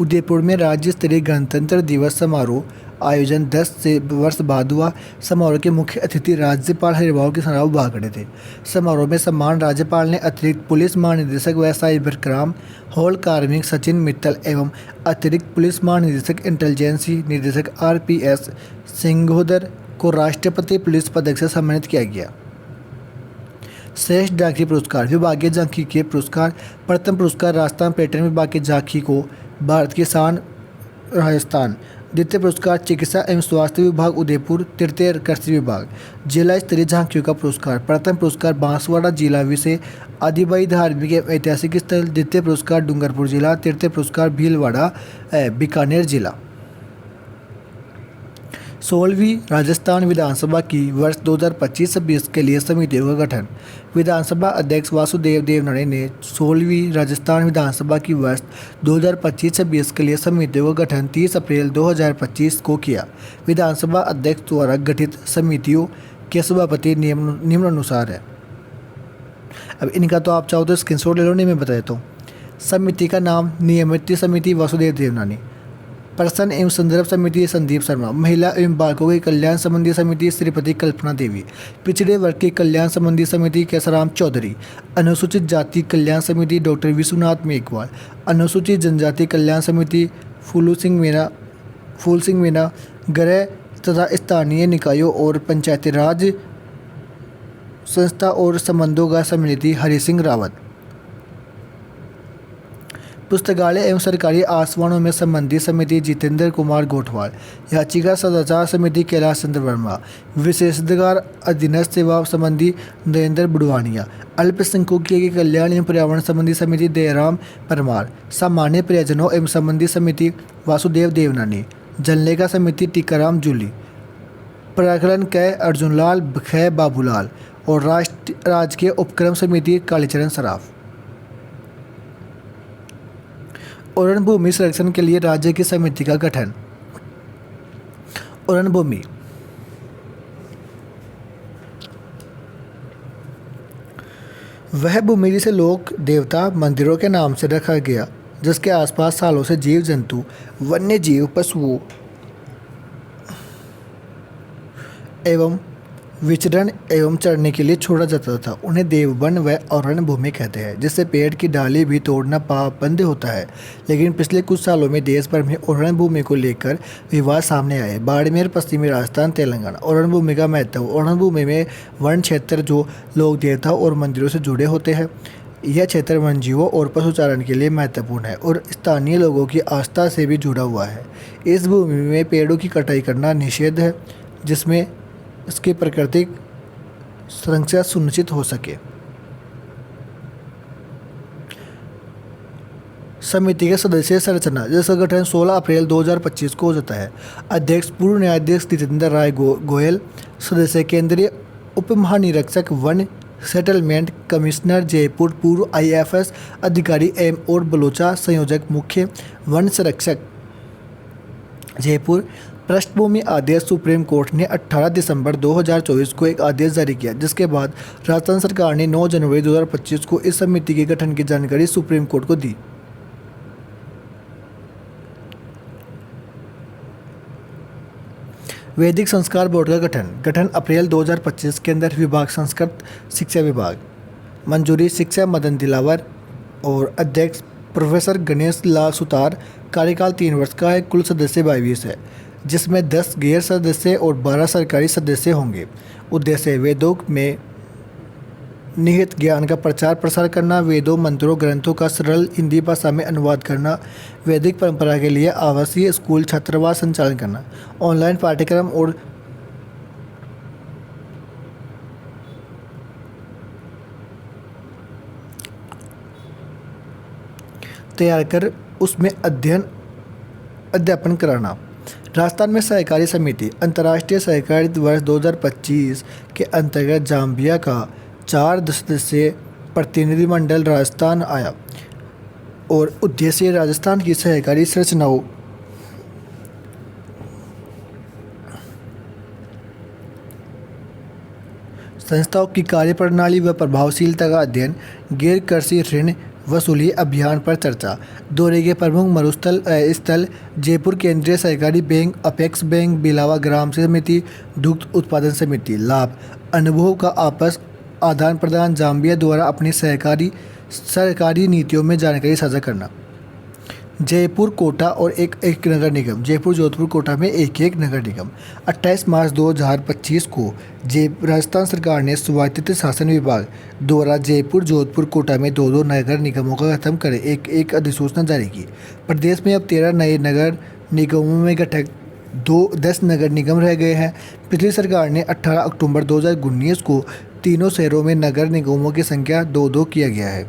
उदयपुर में राज्य स्तरीय गणतंत्र दिवस समारोह आयोजन 10 से वर्ष बाद हुआ। समारोह के मुख्य अतिथि राज्यपाल हरिभाऊ के सराव भाग रहे थे। समारोह में सम्मान राज्यपाल ने अतिरिक्त पुलिस महानिदेशक व साइबर क्राइम हॉल कार्मिक सचिन मित्तल एवं अतिरिक्त पुलिस महानिदेशक इंटेलिजेंस निदेशक RPS सिंघोदर को राष्ट्रपति पुलिस पदक से सम्मानित किया गया। श्रेष्ठ झांकी पुरस्कार, विभागीय झांकी के पुरस्कार। प्रथम पुरस्कार राजस्थान पर्यटन विभाग के झांकी को भारत की शान राजस्थान। द्वितीय पुरस्कार चिकित्सा एवं स्वास्थ्य विभाग उदयपुर। तृतीय कृषि विभाग। जिला स्तरीय झांकियों का पुरस्कार। प्रथम पुरस्कार बांसवाड़ा जिला विषय आदिवासी धार्मिक एवं ऐतिहासिक स्थल। द्वितीय पुरस्कार डूंगरपुर जिला। तृतीय पुरस्कार भीलवाड़ा बीकानेर जिला। 16वीं राजस्थान विधानसभा की वर्ष 2025-26 के लिए समितियों का गठन। विधानसभा अध्यक्ष वासुदेव देवनानी ने 16वीं राजस्थान विधानसभा की वर्ष 2025-26 के लिए समितियों का गठन 30 अप्रैल 2025 को किया। विधानसभा अध्यक्ष द्वारा गठित समितियों के सभापति निम्नानुसार है। अब इनका तो आप चाहो तो स्क्रीनशॉट ले लो, नहीं मैं बता देता हूँ। समिति का नाम नियमित समिति वासुदेव देवनानी। प्रश्न एवं संदर्भ समिति संदीप शर्मा। महिला एवं बालकों के कल्याण संबंधी समिति श्रीपति कल्पना देवी। पिछड़े वर्ग के कल्याण संबंधी समिति केसराम चौधरी। अनुसूचित जाति कल्याण समिति डॉक्टर विश्वनाथ मेघवाल। अनुसूचित जनजाति कल्याण समिति फूल सिंह मीना। गृह तथा स्थानीय निकायों और पंचायती राज संस्था और संबंधों का समिति हरि सिंह रावत। पुस्तकालय एवं सरकारी आसवानों में संबंधित समिति जितेंद्र कुमार गोठवाल। याचिका सदाचार समिति कैलाश चंद्र वर्मा। विशेषाधिकार अधीनस्थ सेवा संबंधी नरेंद्र बुढ़वानिया। अल्पसंख्यकों के कल्याण एवं पर्यावरण संबंधी समिति दयाराम परमार। सामान्य परिजनों एवं संबंधी समिति वासुदेव देवनानी। जनलेखा समिति टीकाराम जूली। प्राकलन कै अर्जुनलाल ख बाबूलाल और राजकीय उपक्रम समिति कालीचरण सराफ। उड़न भूमि संरक्षण के लिए राज्य की समिति का गठन। उड़न भूमि वह भूमि जिसे लोक देवता मंदिरों के नाम से रखा गया, जिसके आसपास सालों से जीव जंतु, वन्य जीव, पशुओं एवं विचरण एवं चरने के लिए छोड़ा जाता था। उन्हें देववन व अरण्य भूमि कहते हैं, जिससे पेड़ की डाली भी तोड़ना पाबंद होता है। लेकिन पिछले कुछ सालों में देश भर में अरण्य भूमि को लेकर विवाद सामने आए। बाड़मेर, पश्चिमी राजस्थान, तेलंगाना। अरण्य भूमि का महत्व। अरण्य भूमि में वन क्षेत्र जो लोक देवता और मंदिरों से जुड़े होते हैं। यह क्षेत्र वन्यजीवों और पशुचारण के लिए महत्वपूर्ण है और स्थानीय लोगों की आस्था से भी जुड़ा हुआ है। इस भूमि में पेड़ों की कटाई करना निषेध है, जिसमें इसकी प्राकृतिक संरक्षण सुनिश्चित हो सके। समिति के सदस्य संरचना, जिसका गठन 16 अप्रैल 2025 को हो जाता है। अध्यक्ष पूर्व न्यायाधीश जितेंद्र राय गोयल। सदस्य केंद्रीय उप महानिरीक्षक वन सेटलमेंट कमिश्नर जयपुर, पूर्व IAFS अधिकारी एम और बलोचा। संयोजक मुख्य वन संरक्षक जयपुर। पृष्ठभूमि आदेश। सुप्रीम कोर्ट ने 18 दिसंबर 2024 को एक आदेश जारी किया, जिसके बाद राजस्थान सरकार ने 9 जनवरी 2025 को इस समिति के गठन की जानकारी सुप्रीम कोर्ट को दी। वैदिक संस्कार बोर्ड का गठन अप्रैल 2025 के अंदर विभाग संस्कृत शिक्षा विभाग। मंजूरी शिक्षा मदन दिलावर और अध्यक्ष प्रोफेसर गणेश लाल सुतार। कार्यकाल 3 वर्ष का है। कुल सदस्य 22 है, जिसमें 10 गैर सदस्य और 12 सरकारी सदस्य होंगे। उद्देश्य वेदों में निहित ज्ञान का प्रचार प्रसार करना, वेदों, मंत्रों, ग्रंथों का सरल हिंदी भाषा में अनुवाद करना, वैदिक परंपरा के लिए आवासीय स्कूल छात्रावास संचालन करना, ऑनलाइन पाठ्यक्रम और तैयार कर उसमें अध्यापन कराना। राजस्थान में सहकारी समिति। अंतर्राष्ट्रीय सहकारिता वर्ष 2025 के अंतर्गत जाम्बिया का 4 सदस्यीय प्रतिनिधिमंडल राजस्थान आया और उद्देश्य राजस्थान की सहकारी संरचनाओं, संस्थाओं की कार्यप्रणाली व प्रभावशीलता का अध्ययन, गैर कृषि ऋण वसूली अभियान पर चर्चा। दौरे के प्रमुख मरुस्थल स्थल जयपुर केंद्रीय सहकारी बैंक, अपेक्स बैंक, बिलावा ग्राम समिति, दुग्ध उत्पादन समिति। लाभ, अनुभव का आपस आदान प्रदान, जाम्बिया द्वारा अपनी सरकारी नीतियों में जानकारी साझा करना। जयपुर कोटा और एक नगर निगम। जयपुर जोधपुर कोटा में एक नगर निगम। 28 मार्च 2025 को राजस्थान सरकार ने स्वायत्त शासन विभाग द्वारा जयपुर जोधपुर कोटा में 2 नगर निगमों का गठन कर एक अधिसूचना जारी की। प्रदेश में अब 13 नए नगर निगमों में घटक 10 नगर निगम रह गए हैं। पिछली सरकार ने 18 अक्टूबर 2019 को तीनों शहरों में नगर निगमों की संख्या 2 किया गया है।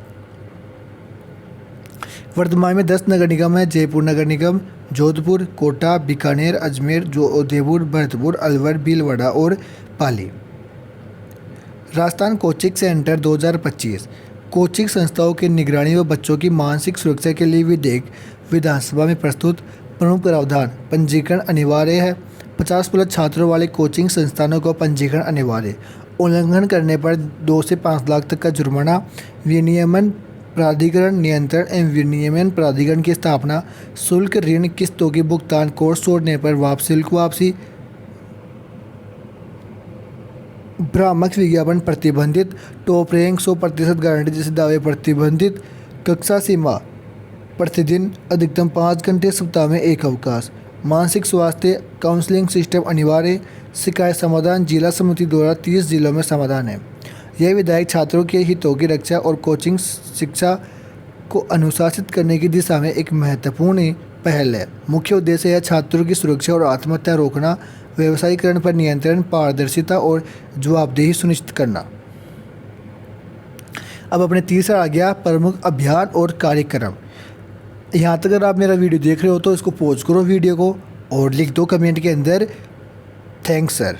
वर्तमान में 10 नगर निगम है। जयपुर नगर निगम, जोधपुर, कोटा, बीकानेर, अजमेर, उदयपुर, भरतपुर, अलवर, भीलवाड़ा और पाली। राजस्थान कोचिंग सेंटर 2025 कोचिंग संस्थाओं की निगरानी व बच्चों की मानसिक सुरक्षा के लिए विधानसभा में प्रस्तुत प्रमुख प्रावधान। पंजीकरण अनिवार्य है। 50+ छात्रों वाले कोचिंग संस्थानों को पंजीकरण अनिवार्य। उल्लंघन करने पर 2 से 5 लाख तक का जुर्माना। विनियमन प्राधिकरण, नियंत्रण एवं विनियमन प्राधिकरण की स्थापना। शुल्क, ऋण किस्तों की भुगतान, कोर्स छोड़ने पर शुल्क वापसी। भ्रामक विज्ञापन प्रतिबंधित। टॉप रैंक 100% गारंटी जैसे दावे प्रतिबंधित। कक्षा सीमा प्रतिदिन अधिकतम 5 घंटे, सप्ताह में 1 अवकाश। मानसिक स्वास्थ्य काउंसलिंग सिस्टम अनिवार्य। शिकायत समाधान जिला समिति द्वारा 30 जिलों में समाधान है। यह विधेयक छात्रों के हितों की रक्षा और कोचिंग शिक्षा को अनुशासित करने की दिशा में एक महत्वपूर्ण पहल है। मुख्य उद्देश्य है छात्रों की सुरक्षा और आत्महत्या रोकना, व्यवसायीकरण पर नियंत्रण, पारदर्शिता और जवाबदेही सुनिश्चित करना। अब अपने तीसरा आ गया प्रमुख अभियान और कार्यक्रम। यहाँ तक अगर आप मेरा वीडियो देख रहे हो तो इसको पॉज करो वीडियो को और लिख दो कमेंट के अंदर थैंक्स सर।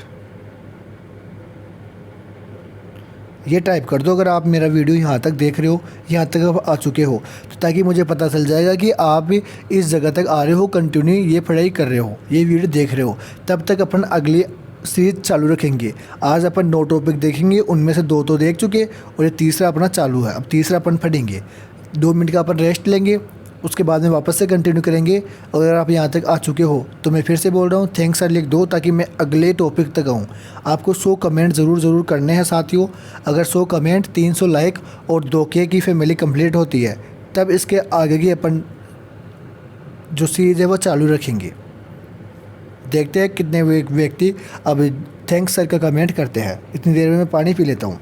ये टाइप कर दो अगर आप मेरा वीडियो यहाँ तक देख रहे हो, यहाँ तक आप आ चुके हो, तो ताकि मुझे पता चल जाएगा कि आप इस जगह तक आ रहे हो, कंटिन्यू ये पढ़ाई कर रहे हो, ये वीडियो देख रहे हो। तब तक अपन अगली सीरीज चालू रखेंगे। आज अपन 9 टॉपिक देखेंगे, उनमें से 2 तो देख चुके और ये तीसरा अपना चालू है। अब तीसरा अपन पढ़ेंगे, 2 मिनट का अपन रेस्ट लेंगे, उसके बाद में वापस से कंटिन्यू करेंगे। अगर आप यहाँ तक आ चुके हो तो मैं फिर से बोल रहा हूँ थैंक्स सर लिख दो ताकि मैं अगले टॉपिक तक आऊँ। आपको 100 कमेंट ज़रूर करने हैं साथियों। अगर 100 कमेंट, 300 लाइक और 2K की फैमिली कंप्लीट होती है तब इसके आगे की अपन जो सीरीज़ है वो चालू रखेंगे। देखते हैं कितने व्यक्ति अब थैंक्स सर का कमेंट करते हैं। इतनी देर में मैं पानी पी लेता हूँ।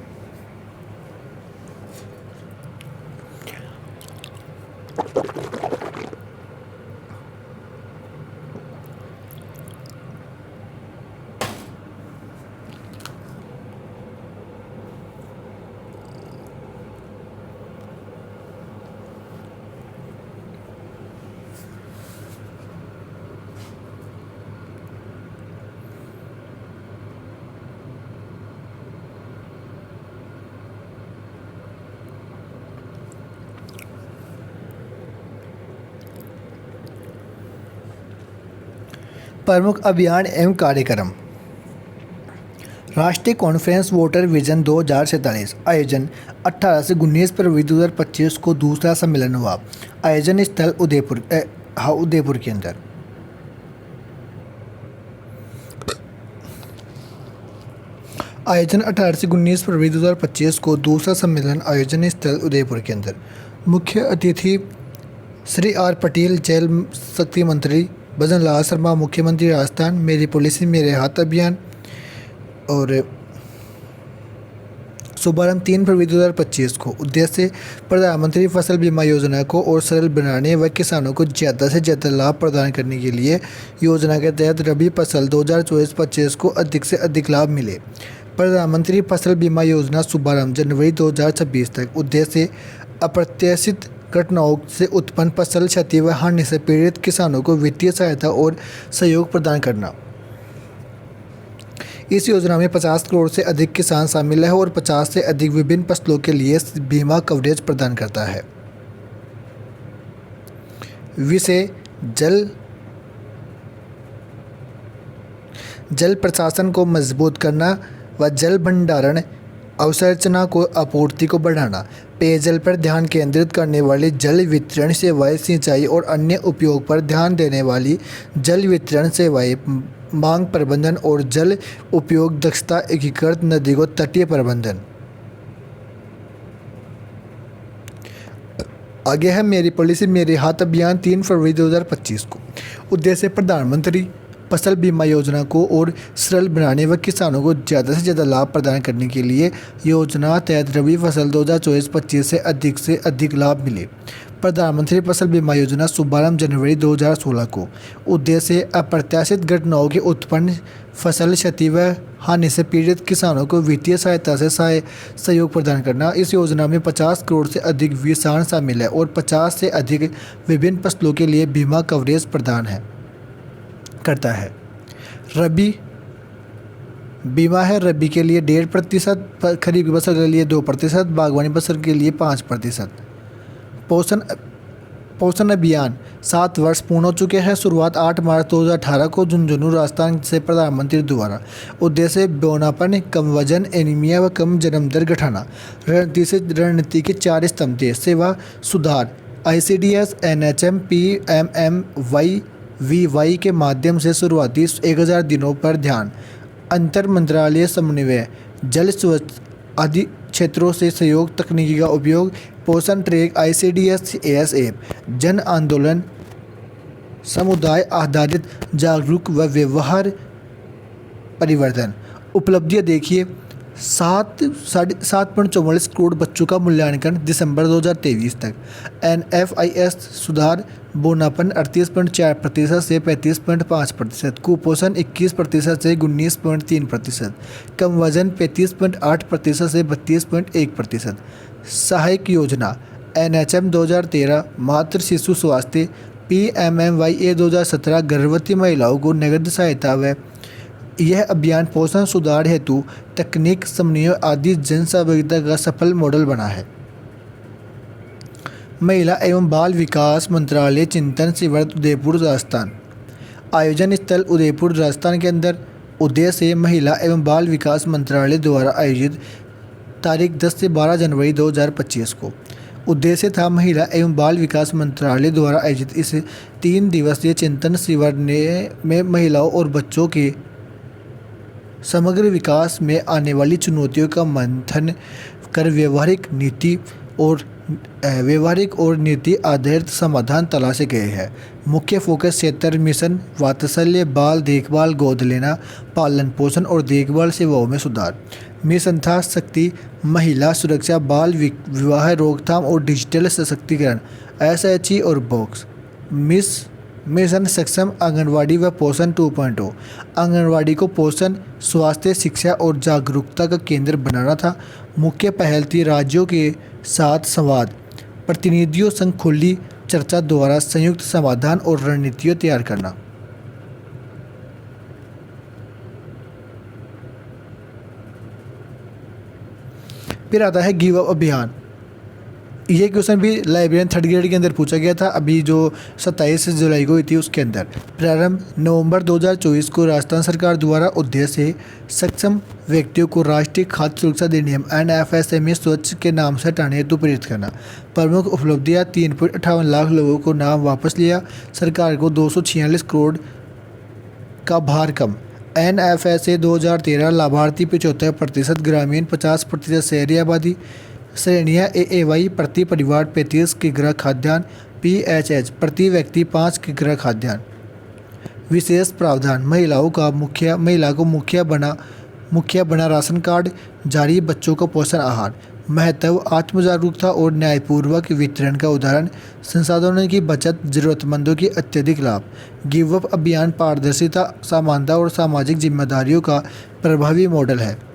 प्रमुख अभियान एवं कार्यक्रम। राष्ट्रीय कॉन्फ्रेंस वोटर विजन 2047 आयोजन 18 से 19 फरवरी 2025 को दूसरा सम्मेलन हुआ। आयोजन स्थल उदयपुर के अंदर। आयोजन 18 से 19 फरवरी 2025 को दूसरा सम्मेलन आयोजन स्थल उदयपुर के अंदर। मुख्य अतिथि श्री आर पटेल, जल शक्ति मंत्री भजन लाल शर्मा, मुख्यमंत्री राजस्थान, मेरी पॉलिसी मेरे हाथ अभियान। और शुभारंभ 3 फरवरी 2025 को। उद्देश्य प्रधानमंत्री फसल बीमा योजना को और सरल बनाने व किसानों को ज़्यादा से ज़्यादा लाभ प्रदान करने के लिए योजना के तहत रबी फसल 2024-25 को अधिक से अधिक लाभ मिले। प्रधानमंत्री फसल बीमा योजना शुभारंभ जनवरी 2026 तक। उद्देश्य अप्रत्याशित घटनाओं से उत्पन्न फसल क्षति व हानि से पीड़ित किसानों को वित्तीय सहायता और सहयोग प्रदान करना। इस योजना में 50 करोड़ से अधिक किसान शामिल है और 50 से अधिक विभिन्न फसलों के लिए बीमा कवरेज प्रदान करता है। विषय जल प्रशासन को मजबूत करना व जल भंडारण अवसंरचना को आपूर्ति को बढ़ाना। पेयजल पर ध्यान केंद्रित करने वाली जल वितरण सेवाएं, सिंचाई और अन्य उपयोग पर ध्यान देने वाली जल वितरण सेवाएं, मांग प्रबंधन और जल उपयोग दक्षता एकीकृत नदी को तटीय प्रबंधन। आगे है मेरी पॉलिसी मेरे हाथ अभियान 3 फरवरी 2025 को। उद्देश्य प्रधानमंत्री फसल बीमा योजना को और सरल बनाने व किसानों को ज़्यादा से ज़्यादा लाभ प्रदान करने के लिए योजना तहत रबी फसल 2024-25 से अधिक लाभ मिले। प्रधानमंत्री फसल बीमा योजना शुभारंभ जनवरी 2016 को। उद्देश्य अप्रत्याशित घटनाओं के उत्पन्न फसल क्षति व हानि से पीड़ित किसानों को वित्तीय सहायता से सहयोग प्रदान करना। इस योजना में 50 करोड़ से अधिक किसान शामिल है और 50 से अधिक विभिन्न फसलों के लिए बीमा कवरेज प्रदान करता है। रबी बीमा है रबी के लिए 1.5%, खरीफ की फसल के लिए 2%, बागवानी फसल के लिए 5%। पोषण अभियान 7 वर्ष पूर्ण हो चुके हैं। शुरुआत 8 मार्च 2018 को झुंझुनू राजस्थान से प्रधानमंत्री द्वारा। उद्देश्य बौनापन, कम वजन, एनीमिया व कम जन्म दर घटाना। रणनीति के 4 स्तंभ थे। सेवा सुधार ICDS, NHM, PMMY VY के माध्यम से शुरुआती 1000 दिनों पर ध्यान, अंतर मंत्रालय समन्वय, जल स्वच्छ आदि क्षेत्रों से सहयोग, तकनीकी का उपयोग, पोषण ट्रैक, ICDS ASAP, जन आंदोलन, समुदाय आधारित जागरूक व व्यवहार परिवर्तन। उपलब्धियाँ देखिए, 7.44 करोड़ बच्चों का मूल्यांकन दिसंबर 2023 तक। NFIS सुधार बोनापन 38.4% से 35.5%, कुपोषण 21% से 19.3%, कम वजन 35.8% से 32.1%। सहायक योजना NHM 2013 मातृ शिशु स्वास्थ्य, PMMYA 2017 गर्भवती महिलाओं को नगद सहायता व यह अभियान पोषण सुधार हेतु तकनीक समन्वय आदि जन सहभागिता का सफल मॉडल बना है। महिला एवं बाल विकास मंत्रालय चिंतन शिविर उदयपुर राजस्थान। आयोजन स्थल उदयपुर राजस्थान के अंदर। उद्देश्य महिला एवं बाल विकास मंत्रालय द्वारा आयोजित तारीख 10 से 12 जनवरी 2025 को। उद्देश्य था महिला एवं बाल विकास मंत्रालय द्वारा आयोजित इस 3 दिवसीय चिंतन शिविर में महिलाओं और बच्चों के समग्र विकास में आने वाली चुनौतियों का मंथन कर व्यवहारिक और नीति आधारित समाधान तलाशे गए हैं। मुख्य फोकस क्षेत्र मिशन वात्सल्य, बाल देखभाल, गोद लेना, पालन पोषण और देखभाल सेवाओं में सुधार। मिशन था शक्ति, महिला सुरक्षा, बाल विवाह रोकथाम और डिजिटल सशक्तिकरण, SHE और बॉक्स। मिशन सक्षम आंगनवाड़ी व पोषण 2.0। आंगनवाड़ी को पोषण, स्वास्थ्य, शिक्षा और जागरूकता का केंद्र बनाना था। मुख्य पहल थी राज्यों के साथ संवाद, प्रतिनिधियों संग खुली चर्चा द्वारा संयुक्त समाधान और रणनीतियाँ तैयार करना। फिर आता है गिव अप अभियान। ये क्वेश्चन भी लाइब्रेरियन 3rd ग्रेड के अंदर पूछा गया था, अभी जो 27 जुलाई को हुई थी उसके अंदर। प्रारंभ नवंबर 2024 को राजस्थान सरकार द्वारा उद्देश्य सक्षम व्यक्तियों को राष्ट्रीय खाद्य सुरक्षा अधिनियम NFSA स्वच्छ के नाम से हटाने हेतु प्रेरित करना। प्रमुख उपलब्धियाँ 3.58 लाख लोगों को नाम वापस लिया, सरकार को 246 करोड़ का भार कम। NFSA 2013 लाभार्थी 75%, ग्रामीण 50%, शहरी आबादी। श्रेणियाँ AAY प्रति परिवार 35 किग्रा खाद्यान्न, PHH प्रति व्यक्ति 5 किग्रा खाद्यान्न। विशेष प्रावधान महिला को मुखिया बना राशन कार्ड जारी, बच्चों को पोषण आहार। महत्व आत्म जागरूकता और न्यायपूर्वक वितरण का उदाहरण, संसाधनों की बचत, जरूरतमंदों की अत्यधिक लाभ। गिव अप अभियान पारदर्शिता, समानता और सामाजिक जिम्मेदारियों का प्रभावी मॉडल है।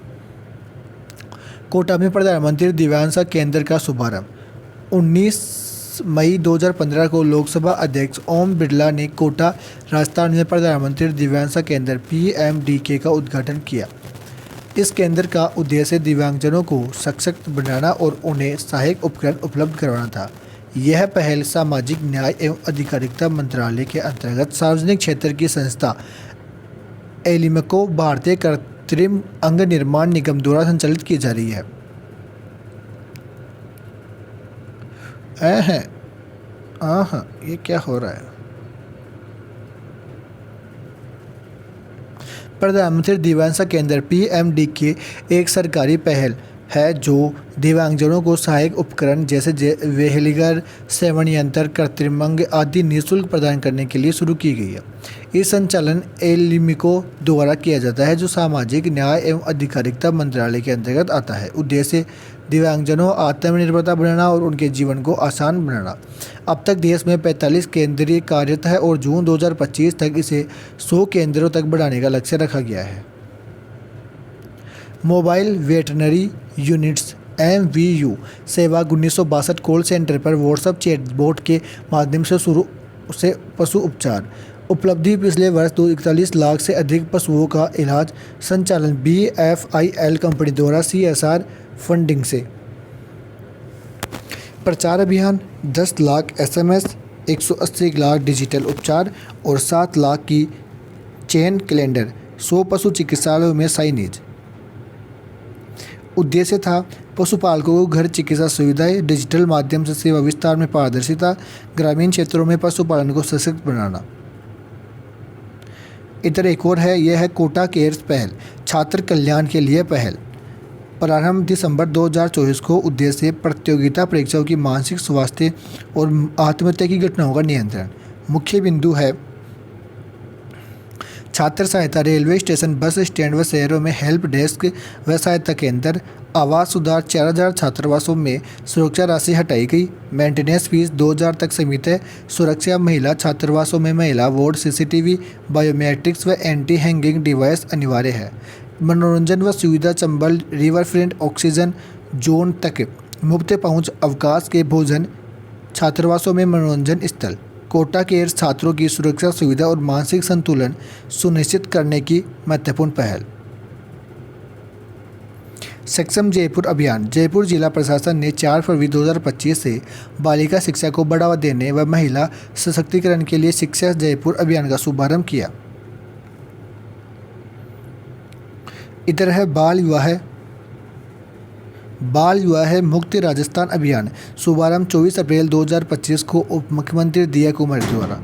कोटा में प्रधानमंत्री दिव्यांग केंद्र का शुभारंभ। 19 मई 2015 को लोकसभा अध्यक्ष ओम बिरला ने कोटा राजस्थान में प्रधानमंत्री दिव्यांग केंद्र PMDK का उद्घाटन किया। इस केंद्र का उद्देश्य दिव्यांगजनों को सशक्त बनाना और उन्हें सहायक उपकरण उपलब्ध करवाना था। यह पहल सामाजिक न्याय एवं अधिकारिता मंत्रालय के अंतर्गत सार्वजनिक क्षेत्र की संस्था एलिमको भारतीय कृत्रिम अंग निर्माण निगम द्वारा संचालित की जा रही है। ये क्या हो रहा है? प्रधानमंत्री दिव्यांग केंद्र PMDK एक सरकारी पहल है जो दिव्यांगजनों को सहायक उपकरण जैसे व्हीलचेयर, श्रवण यंत्र, कृत्रिम अंग आदि निःशुल्क प्रदान करने के लिए शुरू की गई है। इस संचालन एलिमिको द्वारा किया जाता है जो सामाजिक न्याय एवं अधिकारिता मंत्रालय के अंतर्गत आता है। उद्देश्य दिव्यांगजनों आत्मनिर्भरता बनाना और उनके जीवन को आसान बनाना। अब तक देश में 45 केंद्रीय कार्यरत है और जून 2025 तक इसे 100 केंद्रों तक बढ़ाने का लक्ष्य रखा गया है। मोबाइल वेटरनरी यूनिट्स MVU सेवा 1962 कॉल सेंटर पर व्हाट्सएप चैटबॉट के माध्यम से शुरू से पशु उपचार। उपलब्धि पिछले वर्ष 41 लाख से अधिक पशुओं का इलाज संचालन BFIL कंपनी द्वारा CSR फंडिंग से। प्रचार अभियान 10 लाख SMS, 180 लाख डिजिटल उपचार और 7 लाख की चेन कैलेंडर, 100 पशु चिकित्सालयों में साइनेज। उद्देश्य था पशुपालकों को घर चिकित्सा सुविधाएं, डिजिटल माध्यम से सेवा विस्तार में पारदर्शिता, ग्रामीण क्षेत्रों में पशुपालन को सशक्त बनाना। इधर एक और है, यह है कोटा केयर्स पहल, छात्र कल्याण के लिए पहल। प्रारंभ दिसंबर 2024 को। उद्देश्य प्रतियोगिता परीक्षाओं की मानसिक स्वास्थ्य और आत्महत्या की घटनाओं का नियंत्रण। मुख्य बिंदु है छात्र सहायता, रेलवे स्टेशन, बस स्टैंड व शहरों में हेल्प डेस्क व सहायता केंद्र। आवास सुधार, 4000 छात्रावासों में सुरक्षा राशि हटाई गई। मेंटेनेंस फीस 2000 तक सीमित है। सुरक्षा, महिला छात्रावासों में महिला वार्ड, सीसीटीवी, बायोमेट्रिक्स व एंटी हैंगिंग डिवाइस अनिवार्य है। मनोरंजन व सुविधा, Chambal river front oxygen zone तक मुफ्त पहुंच। अवकाश के भोजन, छात्रावासों में मनोरंजन स्थल। कोटा केयर, छात्रों की सुरक्षा, सुविधा और मानसिक संतुलन सुनिश्चित करने की महत्वपूर्ण पहल। सक्षम जयपुर अभियान, जयपुर जिला प्रशासन ने 4 फरवरी 2025 से बालिका शिक्षा को बढ़ावा देने व महिला सशक्तिकरण के लिए शिक्षा जयपुर अभियान का शुभारंभ किया। इधर है बाल विवाह मुक्त राजस्थान अभियान, शुभारंभ 24 अप्रैल 2025 को उप मुख्यमंत्री दिया कुमारी द्वारा।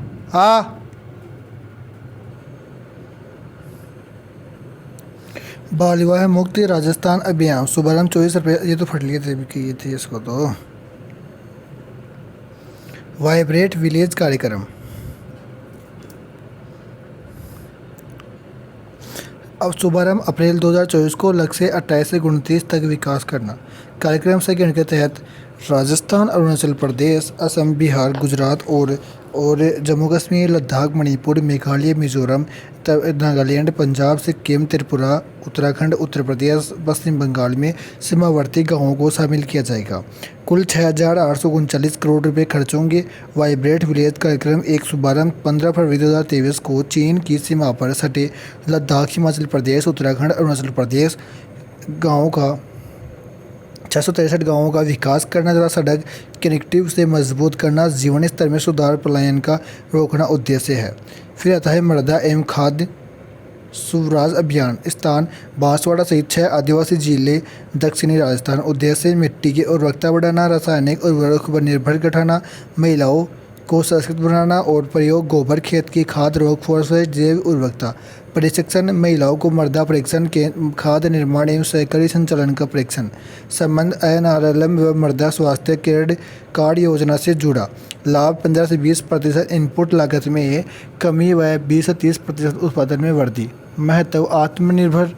बाल विवाह मुक्त राजस्थान अभियान, शुभारंभ 24 अप्रैल। ये तो फट लिए थे किए थे इसको तो। वाइब्रेट विलेज कार्यक्रम, अब शुभारंभ अप्रैल 2024 को, लक्ष्य 28 से 29 तक विकास करना। कार्यक्रम सेकंड के तहत राजस्थान, अरुणाचल प्रदेश, असम, बिहार, गुजरात और जम्मू कश्मीर, लद्दाख, मणिपुर, मेघालय, मिजोरम, नागालैंड, पंजाब, सिक्किम, त्रिपुरा, उत्तराखंड, उत्तर प्रदेश, पश्चिम बंगाल में सीमावर्ती गांवों को शामिल किया जाएगा। कुल 6839 करोड़ रुपए खर्च होंगे। वाइब्रेट विलेज कार्यक्रम एक शुभारंभ 15 फरवरी 2023 को चीन की सीमा पर सटे लद्दाख, हिमाचल प्रदेश, उत्तराखंड, अरुणाचल प्रदेश गाँवों का 663 गाँवों का विकास करना तथा सड़क कनेक्टिविटी से मजबूत करना, जीवन स्तर में सुधार, पलायन का रोकना उद्देश्य है। फिर आता है मृदा एवं खाद्य स्वराज अभियान, स्थान बांसवाड़ा सहित 6 आदिवासी जिले, दक्षिणी राजस्थान। उद्देश्य मिट्टी की उर्वरकता बढ़ाना, रासायनिक उर्वरक पर निर्भर घटाना, महिलाओं को सशक्त बनाना और प्रयोग गोबर खाद की खाद, रोग फॉस्फेट, जैव उर्वरकता। प्रशिक्षण, महिलाओं को मृदा परीक्षण के खाद निर्माण एवं सहकारी संचालन का परीक्षण। संबंध NRLM व मृदा स्वास्थ्य कार्ड योजना से जुड़ा। लाभ 15 से 20% इनपुट लागत में कमी व 20 से 30% उत्पादन में वृद्धि। महत्व, आत्मनिर्भर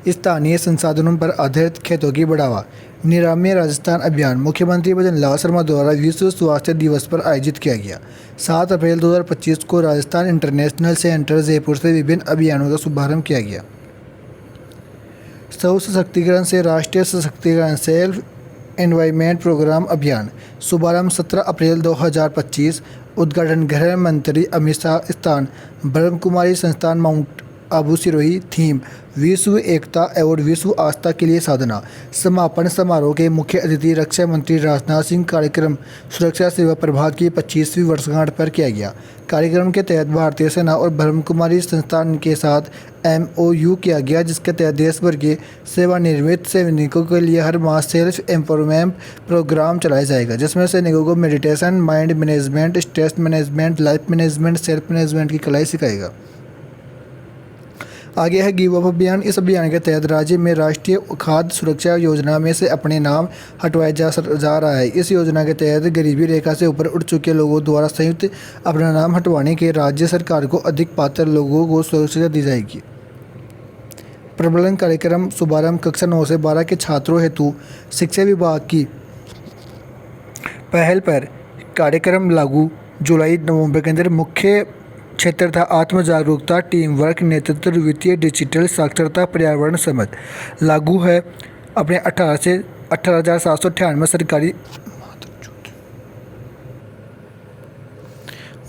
स्थानीय संसाधनों पर आधारित खेतों की बढ़ावा। निरामय राजस्थान अभियान मुख्यमंत्री भजन लाल शर्मा द्वारा विश्व स्वास्थ्य दिवस पर आयोजित किया गया। 7 अप्रैल 2025 को राजस्थान इंटरनेशनल सेंटर जयपुर से विभिन्न अभियानों का शुभारंभ किया गया। स्व सशक्तिकरण से राष्ट्रीय सशक्तिकरण सेल्फ एनवायरमेंट प्रोग्राम अभियान, शुभारंभ 17 अप्रैल 2025। उद्घाटन गृह मंत्री अमित शाह। स्थान ब्रह्म कुमारी संस्थान माउंट आबू सिरोही। थीम विश्व एकता और विश्व आस्था के लिए साधना। समापन समारोह के मुख्य अतिथि रक्षा मंत्री राजनाथ सिंह। कार्यक्रम सुरक्षा सेवा प्रभाग की 25वीं वर्षगांठ पर किया गया। कार्यक्रम के तहत भारतीय सेना और ब्रह्म कुमारी संस्थान के साथ MOU किया गया, जिसके तहत देश भर के सेवानिवृत्त सैनिकों के लिए हर माह सेल्फ एम्पावरमेंट प्रोग्राम चलाया जाएगा, जिसमें सैनिकों को meditation, mind management, stress management, life management, self management की कलाई सिखाएगा। आगे है गिव अप अभियान। इस अभियान के तहत राज्य में राष्ट्रीय खाद्य सुरक्षा योजना में से अपने नाम हटवाया जा रहा है। इस योजना के तहत गरीबी रेखा से ऊपर उठ चुके लोगों द्वारा संयुक्त अपना नाम हटवाने के राज्य सरकार को अधिक पात्र लोगों को सुरक्षा दी जाएगी। प्रबंधन कार्यक्रम शुभारंभ कक्षा 9 से 12 के छात्रों हेतु शिक्षा विभाग की पहल पर कार्यक्रम लागू। जुलाई नवंबर के अंदर मुख्य क्षेत्र था आत्म जागरूकता, टीम वर्क, नेतृत्व, वित्तीय, डिजिटल साक्षरता, पर्यावरण समझ। लागू है अपने 18 से 18,798 सरकारी।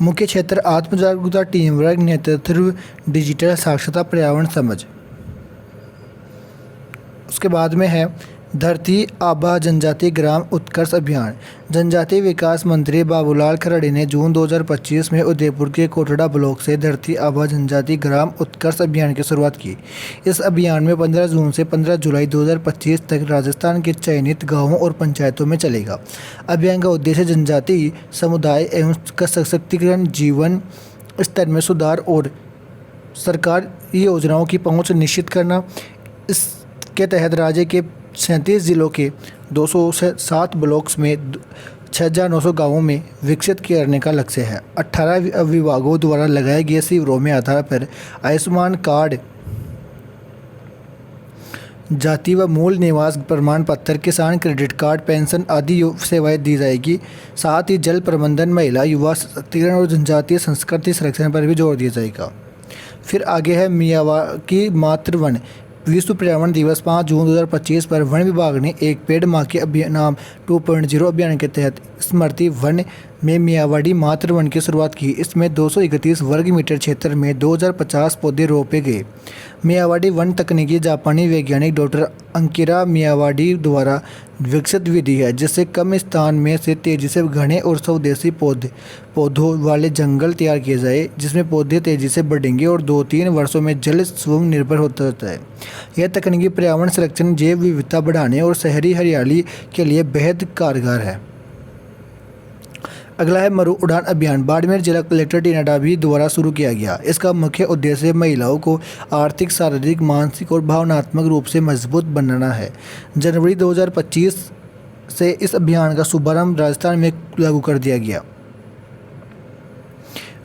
मुख्य क्षेत्र आत्म जागरूकता, टीम वर्क, नेतृत्व, डिजिटल साक्षरता, पर्यावरण समझ। उसके बाद में है धरती आबा जनजातीय ग्राम उत्कर्ष अभियान। जनजातीय विकास मंत्री बाबूलाल खराड़ी ने जून 2025 में उदयपुर के कोटड़ा ब्लॉक से धरती आबा जनजातीय ग्राम उत्कर्ष अभियान की शुरुआत की। इस अभियान में 15 जून से 15 जुलाई 2025 तक राजस्थान के चयनित गांवों और पंचायतों में चलेगा। अभियान का उद्देश्य जनजातीय समुदाय एवं सशक्तिकरण, जीवन स्तर में सुधार और सरकारी योजनाओं की पहुँच निश्चित करना। इसके तहत राज्य के 37 जिलों के 207 ब्लॉक्स में 6,900 गाँवों में विकसित करने का लक्ष्य है। 18 विभागों द्वारा लगाए गए शिविरों में आधार पर आयुष्मान कार्ड, जाति व मूल निवास प्रमाण पत्र, किसान क्रेडिट कार्ड, पेंशन आदि सेवाएं दी जाएगी। साथ ही जल प्रबंधन, महिला, युवा सशक्तिकरण और जनजातीय संस्कृति संरक्षण पर भी जोर दिया जाएगा। फिर आगे है मियावाकी मातृ वन। विश्व पर्यावरण दिवस 5 जून 2025 पर वन विभाग ने एक पेड़ माह के अभियान 2.0 अभियान के तहत स्मृति वन में मियावाड़ी मातृ वन की शुरुआत की। इसमें 231 वर्ग मीटर क्षेत्र में 2050 पौधे रोपे गए। मियावाड़ी वन तकनीकी जापानी वैज्ञानिक डॉक्टर अंकिरा मियावाड़ी द्वारा विकसित विधि है, जिससे कम स्थान में से तेजी से घने और स्वदेशी पौधों वाले जंगल तैयार किए जाए, जिसमें पौधे तेजी से बढ़ेंगे और 2-3 वर्षों में जल स्वयं निर्भर होता है। यह तकनीकी पर्यावरण संरक्षण, जैव विविधता बढ़ाने और शहरी हरियाली के लिए बेहद कारगर है। अगला है मरु उड़ान अभियान। बाड़मेर जिला कलेक्टर टीना डाभी द्वारा शुरू किया गया। इसका मुख्य उद्देश्य महिलाओं को आर्थिक, शारीरिक, मानसिक और भावनात्मक रूप से मजबूत बनाना है। जनवरी 2025 से इस अभियान का शुभारंभ राजस्थान में लागू कर दिया गया।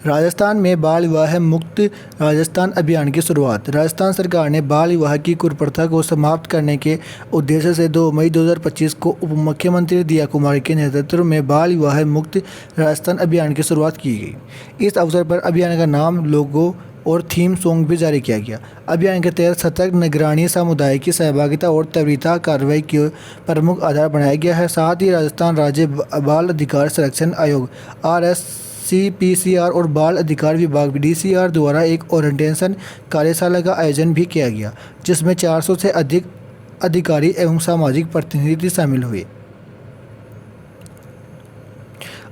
राजस्थान में बाल विवाह मुक्त राजस्थान अभियान की शुरुआत। राजस्थान सरकार ने बाल विवाह की कुप्रथा को समाप्त करने के उद्देश्य से 2 मई 2025 को उप मुख्यमंत्री दिया कुमारी के नेतृत्व में बाल विवाह मुक्त राजस्थान अभियान की शुरुआत की गई। इस अवसर पर अभियान का नाम, लोगो और थीम सॉन्ग भी जारी किया गया। अभियान के तहत सतर्क निगरानी, समुदाय की सहभागिता और त्वरित कार्रवाई के प्रमुख आधार बनाया गया है। साथ ही राजस्थान राज्य बाल अधिकार संरक्षण आयोग RSCPCR और बाल अधिकार विभाग DCR द्वारा एक ओरिएंटेशन कार्यशाला का आयोजन भी किया गया, जिसमें 400 से अधिक अधिकारी एवं सामाजिक प्रतिनिधि शामिल हुए।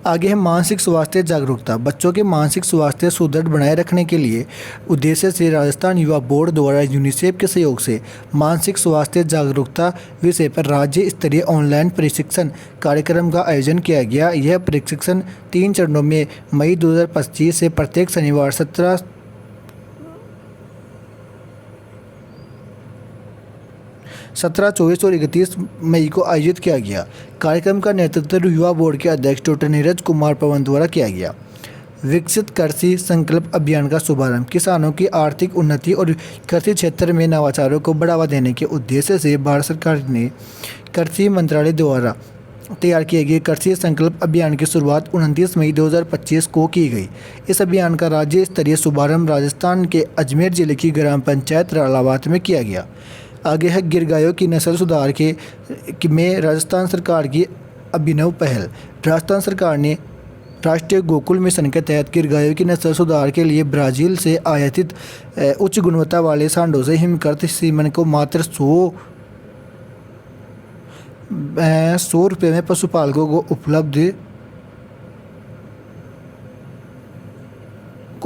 आगे है मानसिक स्वास्थ्य जागरूकता। बच्चों के मानसिक स्वास्थ्य सुदृढ़ बनाए रखने के लिए उद्देश्य से राजस्थान युवा बोर्ड द्वारा यूनिसेफ के सहयोग से मानसिक स्वास्थ्य जागरूकता विषय पर राज्य स्तरीय ऑनलाइन प्रशिक्षण कार्यक्रम का आयोजन किया गया। यह प्रशिक्षण 3 चरणों में मई 2025 से प्रत्येक शनिवार 17, 24 और 31 मई को आयोजित किया गया। कार्यक्रम का नेतृत्व युवा बोर्ड के अध्यक्ष डॉक्टर नीरज कुमार पवन द्वारा किया गया। विकसित कृषि संकल्प अभियान का शुभारंभ। किसानों की आर्थिक उन्नति और कृषि क्षेत्र में नवाचारों को बढ़ावा देने के उद्देश्य से भारत सरकार ने कृषि मंत्रालय द्वारा तैयार किए गए कृषि संकल्प अभियान की शुरुआत 29 मई 2025 को की गई। इस अभियान का राज्य स्तरीय शुभारंभ राजस्थान के अजमेर जिले की ग्राम पंचायत रालावात में किया गया। आगे है गिर गायों की नस्ल सुधार में राजस्थान सरकार की अभिनव पहल। राजस्थान सरकार ने राष्ट्रीय गोकुल मिशन के तहत गिर गायों की नस्ल सुधार के लिए ब्राज़ील से आयातित उच्च गुणवत्ता वाले सांडों से हिमकृत सीमन को मात्र 100 रुपये में पशुपालकों को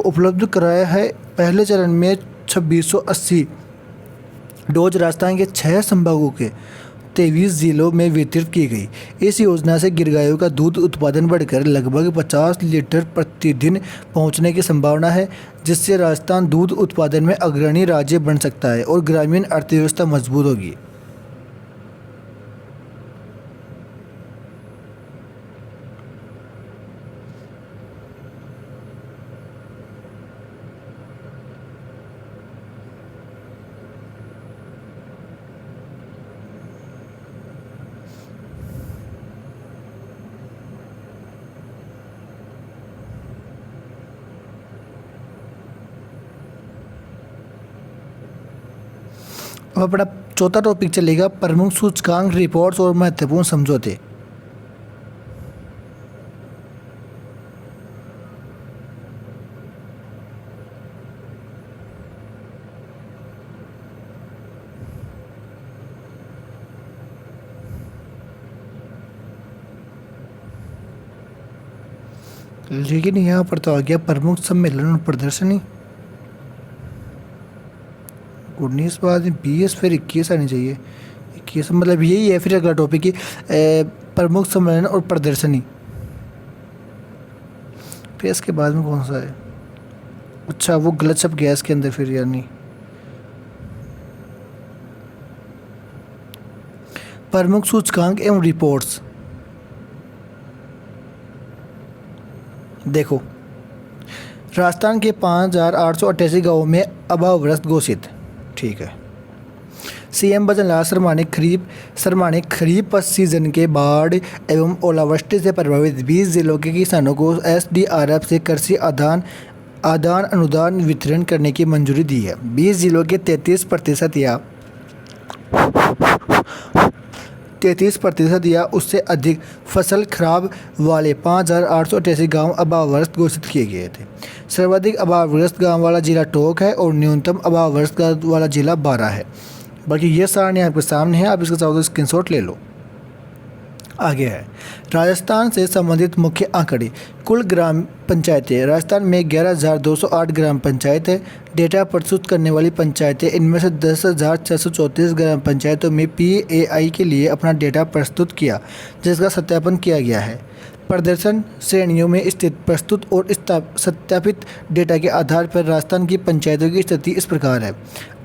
उपलब्ध कराया है। पहले चरण में 2680 डोज राजस्थान के 6 संभागों के 23 जिलों में वितरित की गई। इस योजना से गिर गायों का दूध उत्पादन बढ़कर लगभग 50 लीटर प्रतिदिन पहुंचने की संभावना है, जिससे राजस्थान दूध उत्पादन में अग्रणी राज्य बन सकता है और ग्रामीण अर्थव्यवस्था मजबूत होगी। अब अपना चौथा टॉपिक चलेगा प्रमुख सूचकांक, रिपोर्ट्स और महत्वपूर्ण समझौते। लेकिन यहाँ पर तो आ गया प्रमुख सम्मेलन और प्रदर्शनी। 19 बाद 20 फिर 21 आनी चाहिए। 21 मतलब यही है। फिर अगला टॉपिक की प्रमुख सम्मेलन और प्रदर्शनी। फिर इसके बाद में कौन सा है? अच्छा, वो गलत छप गया इसके अंदर फिर, यानी प्रमुख सूचकांक एवं रिपोर्ट्स। देखो, राजस्थान के 5,888 गाँवों में अभावग्रस्त घोषित। ठीक है। सीएम भजनलाल शर्मा ने खरीफ सीजन के बाढ़ एवं ओलावृष्टि से प्रभावित 20 जिलों के किसानों को एसडीआरएफ से कृषि आदान अनुदान वितरण करने की मंजूरी दी है। 20 जिलों के 33% या उससे अधिक फसल खराब वाले 5,888 गाँव अभावग्रस्त घोषित किए गए थे। सर्वाधिक अभावग्रस्त गाँव वाला जिला टोंक है और न्यूनतम अभावग्रस्त वाला जिला बारां है। बाकी ये सारणी आपके सामने है, आप इसका चाहो तो स्क्रीनशॉट ले लो। आगे है राजस्थान से संबंधित मुख्य आंकड़े। कुल ग्राम पंचायतें राजस्थान में 11,208 ग्राम पंचायत है। डेटा प्रस्तुत करने वाली पंचायतें, इनमें से 10,634 ग्राम पंचायतों में PAI के लिए अपना डेटा प्रस्तुत किया, जिसका सत्यापन किया गया है। प्रदर्शन श्रेणियों में स्थित प्रस्तुत और सत्यापित डेटा के आधार पर राजस्थान की पंचायतों की स्थिति इस प्रकार है।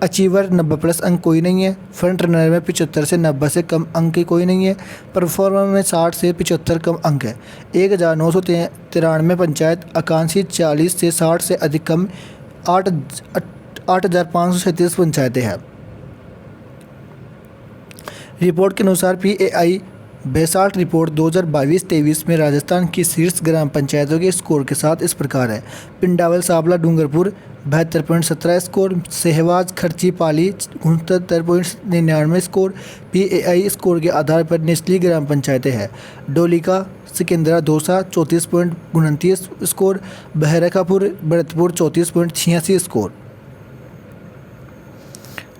अचीवर 90+ अंक कोई नहीं है। फ्रंट रनर में 75 से 90 से कम अंक कोई नहीं है। परफॉर्मर में 60 से 75 कम अंक है। 1,993 पंचायत। आकांक्षी 40 से 60 से अधिक कम 8,537 पंचायतें हैं। रिपोर्ट के अनुसार PAI बेसाल्ट रिपोर्ट 2022-23 में राजस्थान की शीर्ष ग्राम पंचायतों के स्कोर के साथ इस प्रकार है। पिंडावल साबला डूंगरपुर 72.17 स्कोर। सहवाज खर्ची पाली 69.99 स्कोर। PAI स्कोर के आधार पर निचली ग्राम पंचायतें हैं। डोलिका सिकंदरा दौसा 34.29 स्कोर। बहरकापुर भरतपुर 34.86 स्कोर।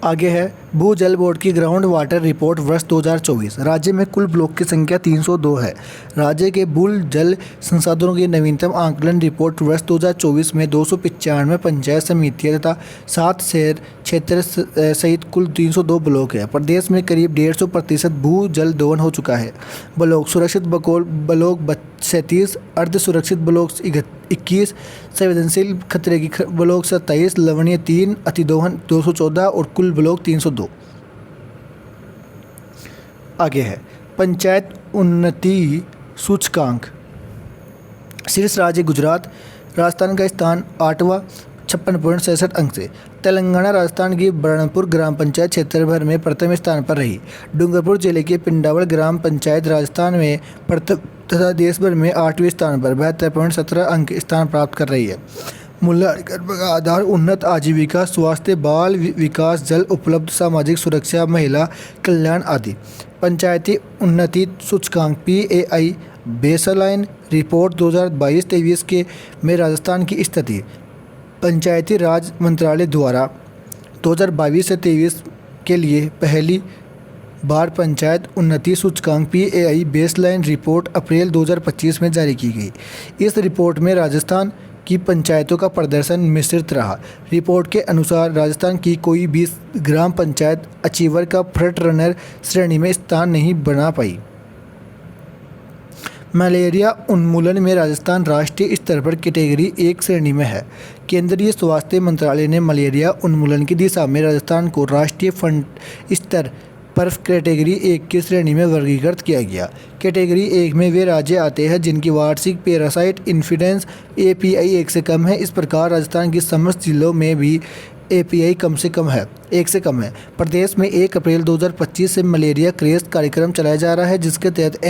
आगे है भू जल बोर्ड की ग्राउंड वाटर रिपोर्ट वर्ष 2024। राज्य में कुल ब्लॉक की संख्या 302 है। राज्य के भू जल संसाधनों की नवीनतम आंकलन रिपोर्ट वर्ष 2024 में 295 पंचायत समितियां तथा 7 शहर क्षेत्र सहित कुल 302 ब्लॉक है। प्रदेश में करीब 150% भू जल दोहन हो चुका है। ब्लॉक सुरक्षित ब्लॉक 37, अर्ध सुरक्षित ब्लॉक 21, संवेदनशील खतरे की ब्लॉक 27, लवणीय 3, अतिदोहन 214 और कुल ब्लॉक 302। आगे है पंचायत उन्नति सूचकांक। शीर्ष राज्य गुजरात, राजस्थान का स्थान 8वां 56.67 अंक से। तेलंगाना राजस्थान की बरणपुर ग्राम पंचायत क्षेत्र भर में प्रथम स्थान पर रही। डूंगरपुर जिले के पिंडावल ग्राम पंचायत राजस्थान में प्रथम तथा देश भर में 8वें स्थान पर 72.17 अंक स्थान प्राप्त कर रही है। मूल्यांकन का आधार उन्नत आजीविका, स्वास्थ्य, बाल विकास, जल उपलब्ध, सामाजिक सुरक्षा, महिला कल्याण आदि। पंचायती उन्नति सूचकांक PAI बेसलाइन रिपोर्ट 2022-23 के में राजस्थान की स्थिति। पंचायती राज मंत्रालय द्वारा 2022 से 23 के लिए पहली बार पंचायत उन्नति सूचकांक PAI बेसलाइन रिपोर्ट अप्रैल 2025 में जारी की गई। इस रिपोर्ट में राजस्थान की पंचायतों का प्रदर्शन मिश्रित रहा। रिपोर्ट के अनुसार राजस्थान की कोई भी ग्राम पंचायत अचीवर का फ्रंट रनर श्रेणी में स्थान नहीं बना पाई। मलेरिया उन्मूलन में राजस्थान राष्ट्रीय स्तर पर कैटेगरी 1 श्रेणी में है। केंद्रीय स्वास्थ्य मंत्रालय ने मलेरिया उन्मूलन की दिशा में राजस्थान को राष्ट्रीय फंड स्तर पर कैटेगरी 1 की श्रेणी में वर्गीकृत किया गया। कैटेगरी 1 में वे राज्य आते हैं जिनकी वार्षिक पैरासाइट इन्सिडेंस API 1 से कम है। इस प्रकार राजस्थान की समस्त जिलों में भी API 1 से कम है। प्रदेश में 1 अप्रैल 2025 से मलेरिया क्रेस्ट कार्यक्रम चलाया जा रहा है, जिसके तहत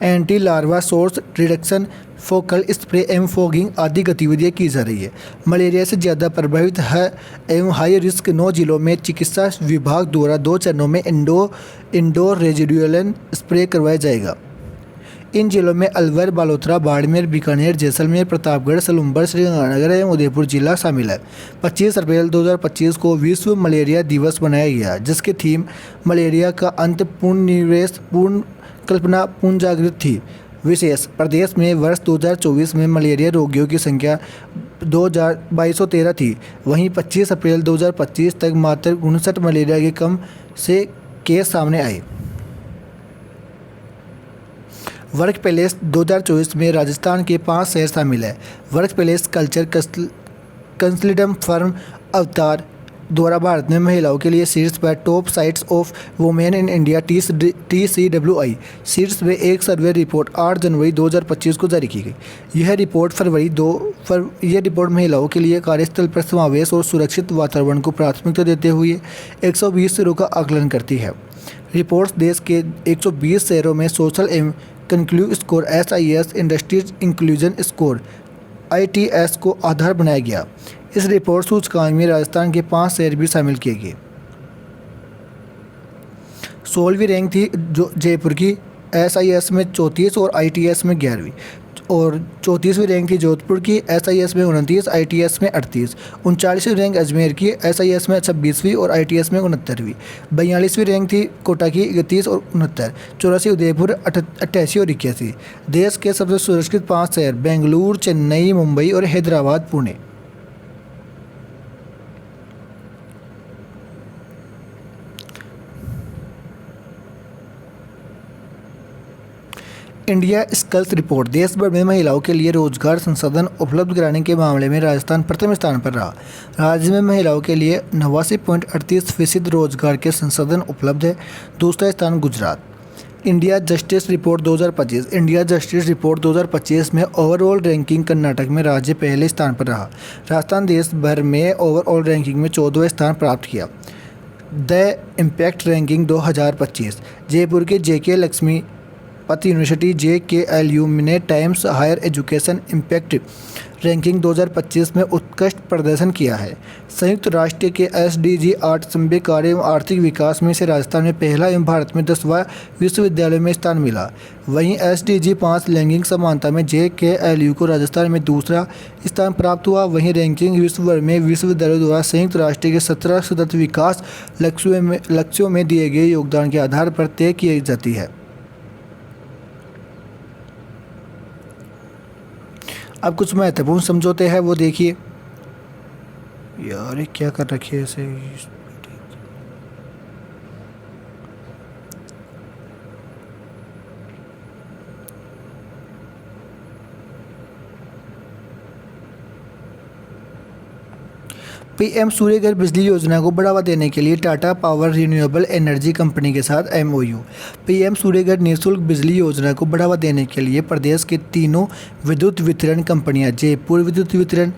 anti larva source reduction, focal spray एवं फॉगिंग आदि गतिविधियां की जा रही है। मलेरिया से ज़्यादा प्रभावित है एवं हाई रिस्क 9 जिलों में चिकित्सा विभाग द्वारा 2 चरणों में इंडोर रेजिडुअल स्प्रे करवाया जाएगा। इन जिलों में अलवर, बालोतरा, बाड़मेर, बीकानेर, जैसलमेर, प्रतापगढ़, सलूम्बर, श्रीगंगानगर एवं उदयपुर जिला शामिल है। 25 अप्रैल 2025 को विश्व मलेरिया दिवस मनाया गया, जिसकी थीम मलेरिया का अंत, पूर्ण निवेश, पूर्ण कल्पना, पूर्ण जागृत थी। विशेष प्रदेश में वर्ष 2024 में मलेरिया रोगियों की संख्या 2213 थी। वहीं 25 अप्रैल 2025 तक मात्र 59 मलेरिया के कम से केस सामने आए। वर्क पैलेस 2024 में राजस्थान के 5 शहर शामिल है। Work palace culture consultant firm अवतार द्वारा भारत में महिलाओं के लिए शीर्ष पर top sites of women in India TCWI शीर्ष में एक सर्वे रिपोर्ट 8 जनवरी 2025 को जारी की गई। यह रिपोर्ट महिलाओं के लिए कार्यस्थल पर समावेश और सुरक्षित वातावरण को प्राथमिकता देते हुए 120 शहरों का आकलन करती है। रिपोर्ट देश के 120 शहरों में सोशल एवं conclusive score SIS industries inclusion score ITS को आधार बनाया गया। इस रिपोर्ट सूचकांक में राजस्थान के 5 शहर भी शामिल किए गए। 16वीं रैंक थी जो जयपुर की SIS में 34 और ITS में 11वीं, और 34वीं रैंक थी जोधपुर की SIS में 29, ITS में 38। 39वीं रैंक अजमेर की SIS में 26वीं और ITS में 69वीं। 42वीं रैंक थी कोटा की 31 और 69। 84 उदयपुर 88 और 81। देश के सबसे सुरक्षित 5 शहर बेंगलुरु, चेन्नई, मुंबई और Hyderabad, Pune. India skills report देश भर में महिलाओं के लिए रोजगार संसाधन उपलब्ध कराने के मामले में राजस्थान प्रथम स्थान पर रहा। राज्य में महिलाओं के लिए 89.38% रोजगार के संसाधन उपलब्ध है। दूसरा स्थान Gujarat. India justice report 2025 India justice report 2025 में ओवरऑल रैंकिंग कर्नाटक में राज्य पहले स्थान पर रहा। राजस्थान देश भर में ओवरऑल रैंकिंग में 14वां स्थान प्राप्त किया। द इम्पैक्ट रैंकिंग 2025 जयपुर के JK Lakshmipat university JKLU ने Times Higher Education Impact ranking 2025 में उत्कृष्ट प्रदर्शन किया है। संयुक्त राष्ट्र के SDG 8 सभ्य कार्य एवं आर्थिक विकास में से राजस्थान में पहला एवं भारत में 10वां विश्वविद्यालय में स्थान मिला। वहीं SDG 5 लैंगिक समानता में JKLU को राजस्थान में दूसरा स्थान प्राप्त हुआ। वहीं रैंकिंग विश्व भर में विश्वविद्यालयों द्वारा संयुक्त राष्ट्र के 17 सतत विकास लक्ष्यों में दिए गए योगदान के आधार पर तय की जाती है। अब कुछ महत्वपूर्ण समझौते हैं वो देखिए। यार ये क्या कर रखी है ऐसे। PM सूर्यघर बिजली योजना को बढ़ावा देने के लिए Tata power renewable energy company के साथ MOU। PM सूर्यघर निःशुल्क बिजली योजना को बढ़ावा देने के लिए प्रदेश के तीनों विद्युत वितरण कंपनियां जयपुर विद्युत वितरण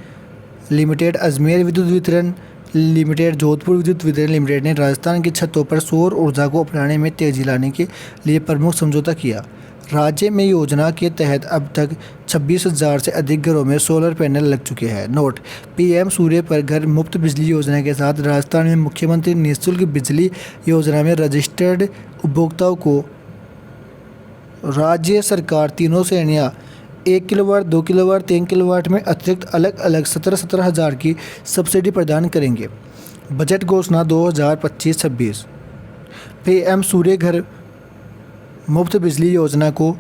लिमिटेड, अजमेर विद्युत वितरण लिमिटेड, जोधपुर विद्युत वितरण लिमिटेड ने राजस्थान की छतों पर सौर ऊर्जा को अपनाने में तेजी लाने के लिए प्रमुख समझौता किया। राज्य में योजना के तहत अब तक 26,000 से अधिक घरों में सोलर पैनल लग चुके हैं। नोट: PM सूर्य पर घर मुफ्त बिजली योजना के साथ राजस्थान में मुख्यमंत्री निःशुल्क बिजली योजना में रजिस्टर्ड उपभोक्ताओं को राज्य सरकार तीनों श्रेणियाँ 1 किलोवाट, 2 किलोवाट, 3 किलोवाट में अतिरिक्त अलग अलग 17,000 की सब्सिडी प्रदान करेंगे। बजट घोषणा 2025-26। PM सूर्य घर मुफ्त बिजली योजना को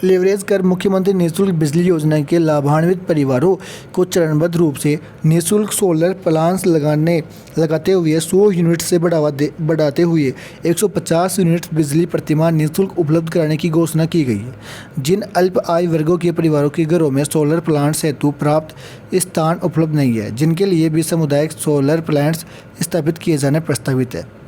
लेवरेज कर मुख्यमंत्री निःशुल्क बिजली योजना के लाभान्वित परिवारों को चरणबद्ध रूप से निःशुल्क सोलर प्लांट्स लगाते हुए 100 यूनिट से बढ़ाते हुए 150 यूनिट बिजली प्रतिमाह निःशुल्क उपलब्ध कराने की घोषणा की गई है। जिन अल्प आय वर्गों के परिवारों के घरों में सोलर प्लांट्स हेतु प्राप्त स्थान उपलब्ध नहीं है, जिनके लिए भी सामुदायिक सोलर प्लांट्स स्थापित किए जाने प्रस्तावित है।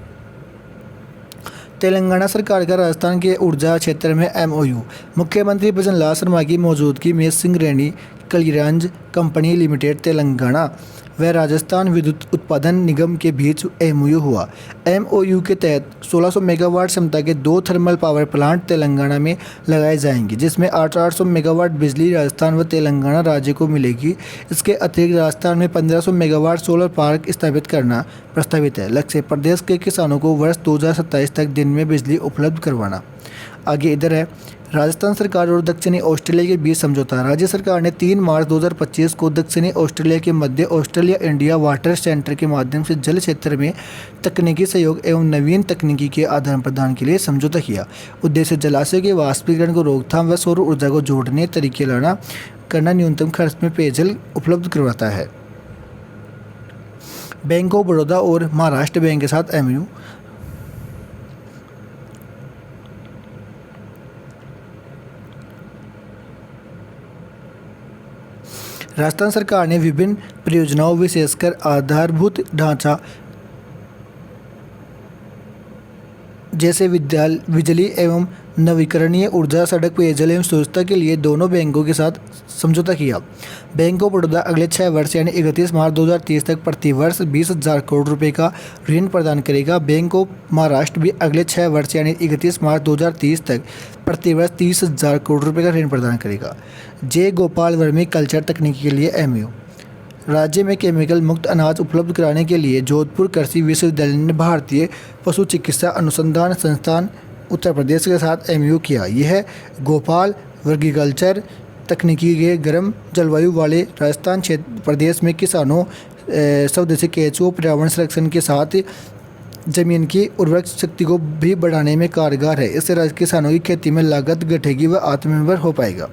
तेलंगाना सरकार का राजस्थान के ऊर्जा क्षेत्र में MOU। मुख्यमंत्री भजनलाल शर्मा की मौजूदगी में सिंगरेणी कलिराज कंपनी लिमिटेड तेलंगाना व राजस्थान विद्युत उत्पादन निगम के बीच MOU हुआ। MOU के तहत 1600 मेगावाट क्षमता के 2 थर्मल पावर प्लांट तेलंगाना में लगाए जाएंगे, जिसमें 800 मेगावाट बिजली राजस्थान व तेलंगाना राज्य को मिलेगी। इसके अतिरिक्त राजस्थान में 1500 मेगावाट सोलर पार्क स्थापित करना प्रस्तावित है। लक्ष्य: प्रदेश के किसानों को वर्ष 2027 तक दिन में बिजली उपलब्ध करवाना। आगे इधर है राजस्थान सरकार और दक्षिणी ऑस्ट्रेलिया के बीच समझौता। राज्य सरकार ने 3 मार्च 2025 को दक्षिणी ऑस्ट्रेलिया के मध्य ऑस्ट्रेलिया इंडिया वाटर सेंटर के माध्यम से जल क्षेत्र में तकनीकी सहयोग एवं नवीन तकनीकी के आदान प्रदान के लिए समझौता किया। उद्देश्य जलाशय के वाष्पीकरण को रोकथाम व सौर ऊर्जा को जोड़ने तरीके करना न्यूनतम खर्च में पेयजल उपलब्ध करवाता है। बैंक ऑफ बड़ौदा और महाराष्ट्र बैंक के साथ MOU। राजस्थान सरकार ने विभिन्न परियोजनाओं विशेषकर आधारभूत ढांचा जैसे बिजली एवं नवीकरणीय ऊर्जा, सड़क, पेयजल एवं स्वच्छता के लिए दोनों बैंकों के साथ समझौता किया। बैंक ऑफ बड़ौदा अगले 6 वर्ष यानी 31 मार्च 2030 तक प्रति वर्ष 20,000 करोड़ रुपए का ऋण प्रदान करेगा। बैंक ऑफ महाराष्ट्र भी अगले 6 वर्ष यानी 31 मार्च 2030 तक प्रति वर्ष 30,000 करोड़ रुपए का ऋण प्रदान करेगा। जे गोपाल वर्मी कल्चर तकनीकी के लिए MOU। राज्य में केमिकल मुक्त अनाज उपलब्ध कराने के लिए जोधपुर कृषि विश्वविद्यालय ने भारतीय पशु चिकित्सा अनुसंधान संस्थान उत्तर प्रदेश के साथ MOU किया। यह गोपाल वर्गीकल्चर तकनीकी के गर्म जलवायु वाले राजस्थान क्षेत्र प्रदेश में किसानों, स्वदेशी केंचुओं, पर्यावरण संरक्षण के साथ जमीन की उर्वरक शक्ति को भी बढ़ाने में कारगर है। इससे किसानों की खेती में लागत घटेगी व आत्मनिर्भर हो पाएगा।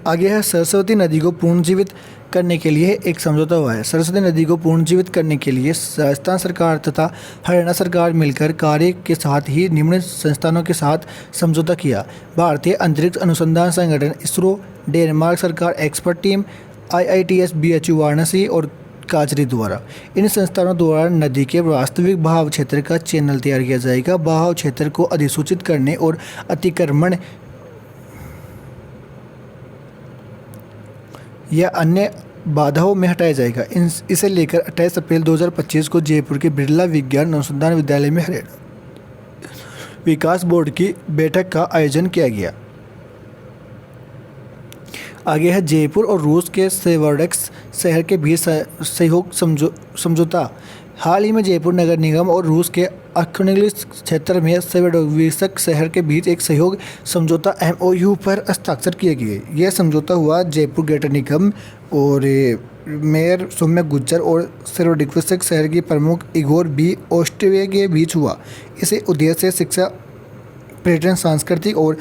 आगे है सरस्वती नदी को पुनर्जीवित करने के लिए एक समझौता हुआ है। सरस्वती नदी को पुनर्जीवित करने के लिए राजस्थान सरकार तथा हरियाणा सरकार मिलकर कार्य के साथ ही निम्न संस्थानों के साथ समझौता किया। भारतीय अंतरिक्ष अनुसंधान संगठन इसरो, डेनमार्क सरकार expert team, IITS BHU Varanasi और काजरी द्वारा। इन संस्थानों द्वारा नदी के वास्तविक बहाव क्षेत्र का चैनल तैयार किया जाएगा। बहाव क्षेत्र को अधिसूचित करने और अतिक्रमण या अन्य बाधाओं में हटाया जाएगा। इसे लेकर 28 अप्रैल 2025 को जयपुर के बिरला विज्ञान अनुसंधान विद्यालय में हरियाणा विकास बोर्ड की बैठक का आयोजन किया गया। आगे है जयपुर और रूस के सेवर्डेक्स शहर के बीच सहयोग समझौता। हाल ही में जयपुर नगर निगम और रूस के अर्खंगेल्स्क क्षेत्र में सेवेरोडोनेत्स्क शहर के बीच एक सहयोग समझौता MOU पर हस्ताक्षर किए गए। यह समझौता हुआ जयपुर ग्रेटर निगम और मेयर सौम्या गुज्जर और सेवेरोडोनेत्स्क शहर के प्रमुख इगोर B ओस्टवे के बीच हुआ। इसे उद्देश्य शिक्षा, पर्यटन, सांस्कृतिक और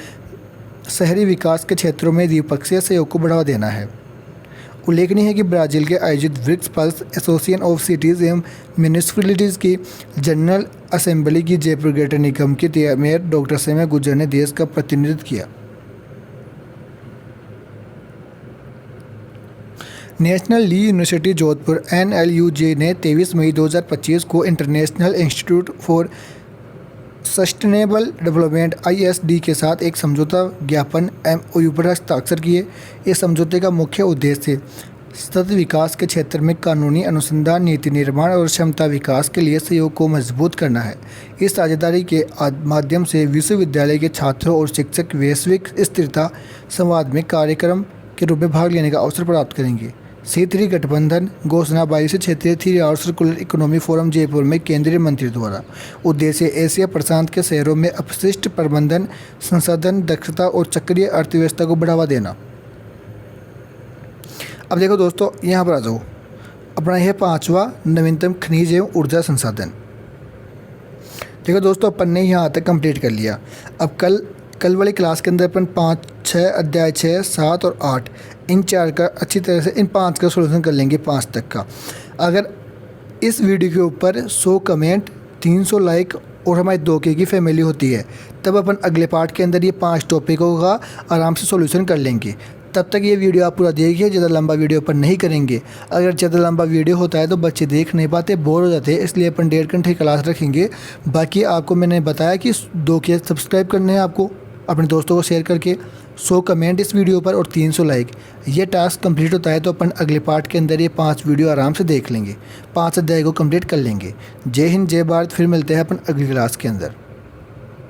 शहरी विकास के क्षेत्रों में द्विपक्षीय सहयोग को बढ़ावा देना है। उल्लेखनीय है कि ब्राज़ील के आयोजित BRICS plus association of cities एवं म्यूनिसिपैलिटीज़ की जनरल असेंबली की जयपुर ग्रेटर निगम की मेयर डॉक्टर सौम्या गुज्जर ने देश का प्रतिनिधित्व किया। नेशनल ली यूनिवर्सिटी जोधपुर NLUJ ने 23 मई 2025 को international institute for sustainable development ISD के साथ एक समझौता ज्ञापन MOU पर हस्ताक्षर किए। इस समझौते का मुख्य उद्देश्य सतत विकास के क्षेत्र में कानूनी अनुसंधान, नीति निर्माण और क्षमता विकास के लिए सहयोग को मजबूत करना है। इस साझेदारी के माध्यम से विश्वविद्यालय के छात्रों और शिक्षक वैश्विक स्थिरता संवाद में कार्यक्रम के रूप में भाग लेने का अवसर प्राप्त करेंगे। C3 गठबंधन घोषणा 22 क्षेत्रीय 3 R circular economy forum Jaipur में केंद्रीय मंत्री द्वारा। उद्देश्य एशिया प्रशांत के शहरों में अपशिष्ट प्रबंधन, संसाधन दक्षता और चक्रीय अर्थव्यवस्था को बढ़ावा देना। अब देखो दोस्तों, यहाँ पर आ जाओ, अपना यह 5वां नवीनतम खनिज एवं ऊर्जा संसाधन। देखो दोस्तों, अपन ने यहाँ तक कंप्लीट कर लिया। अब कल वाली क्लास के अंदर अपन 5, 6 अध्याय 6, 7 और 8 इन 4 का अच्छी तरह से, इन 5 का सोल्यूशन कर लेंगे, 5 तक का। अगर इस वीडियो के ऊपर 100 कमेंट, 300 लाइक और हमारी 2K की फैमिली होती है, तब अपन अगले पार्ट के अंदर ये 5 टॉपिकों का आराम से सोल्यूशन कर लेंगे। तब तक ये वीडियो आप पूरा देखिए, ज़्यादा लंबा वीडियो अपन नहीं करेंगे। अगर ज़्यादा लंबा वीडियो होता है तो बच्चे देख नहीं पाते, बोर हो जाते हैं, इसलिए अपन 1.5 घंटे क्लास रखेंगे। बाकी आपको मैंने बताया कि 2K सब्सक्राइब करने हैं आपको, अपने दोस्तों को शेयर करके, 100 कमेंट इस वीडियो पर और 300 लाइक। ये टास्क कंप्लीट होता है तो अपन अगले पार्ट के अंदर ये 5 वीडियो आराम से देख लेंगे, 5 अध्याय को कंप्लीट कर लेंगे। जय हिंद, जय भारत। फिर मिलते हैं अपन अगली क्लास के अंदर।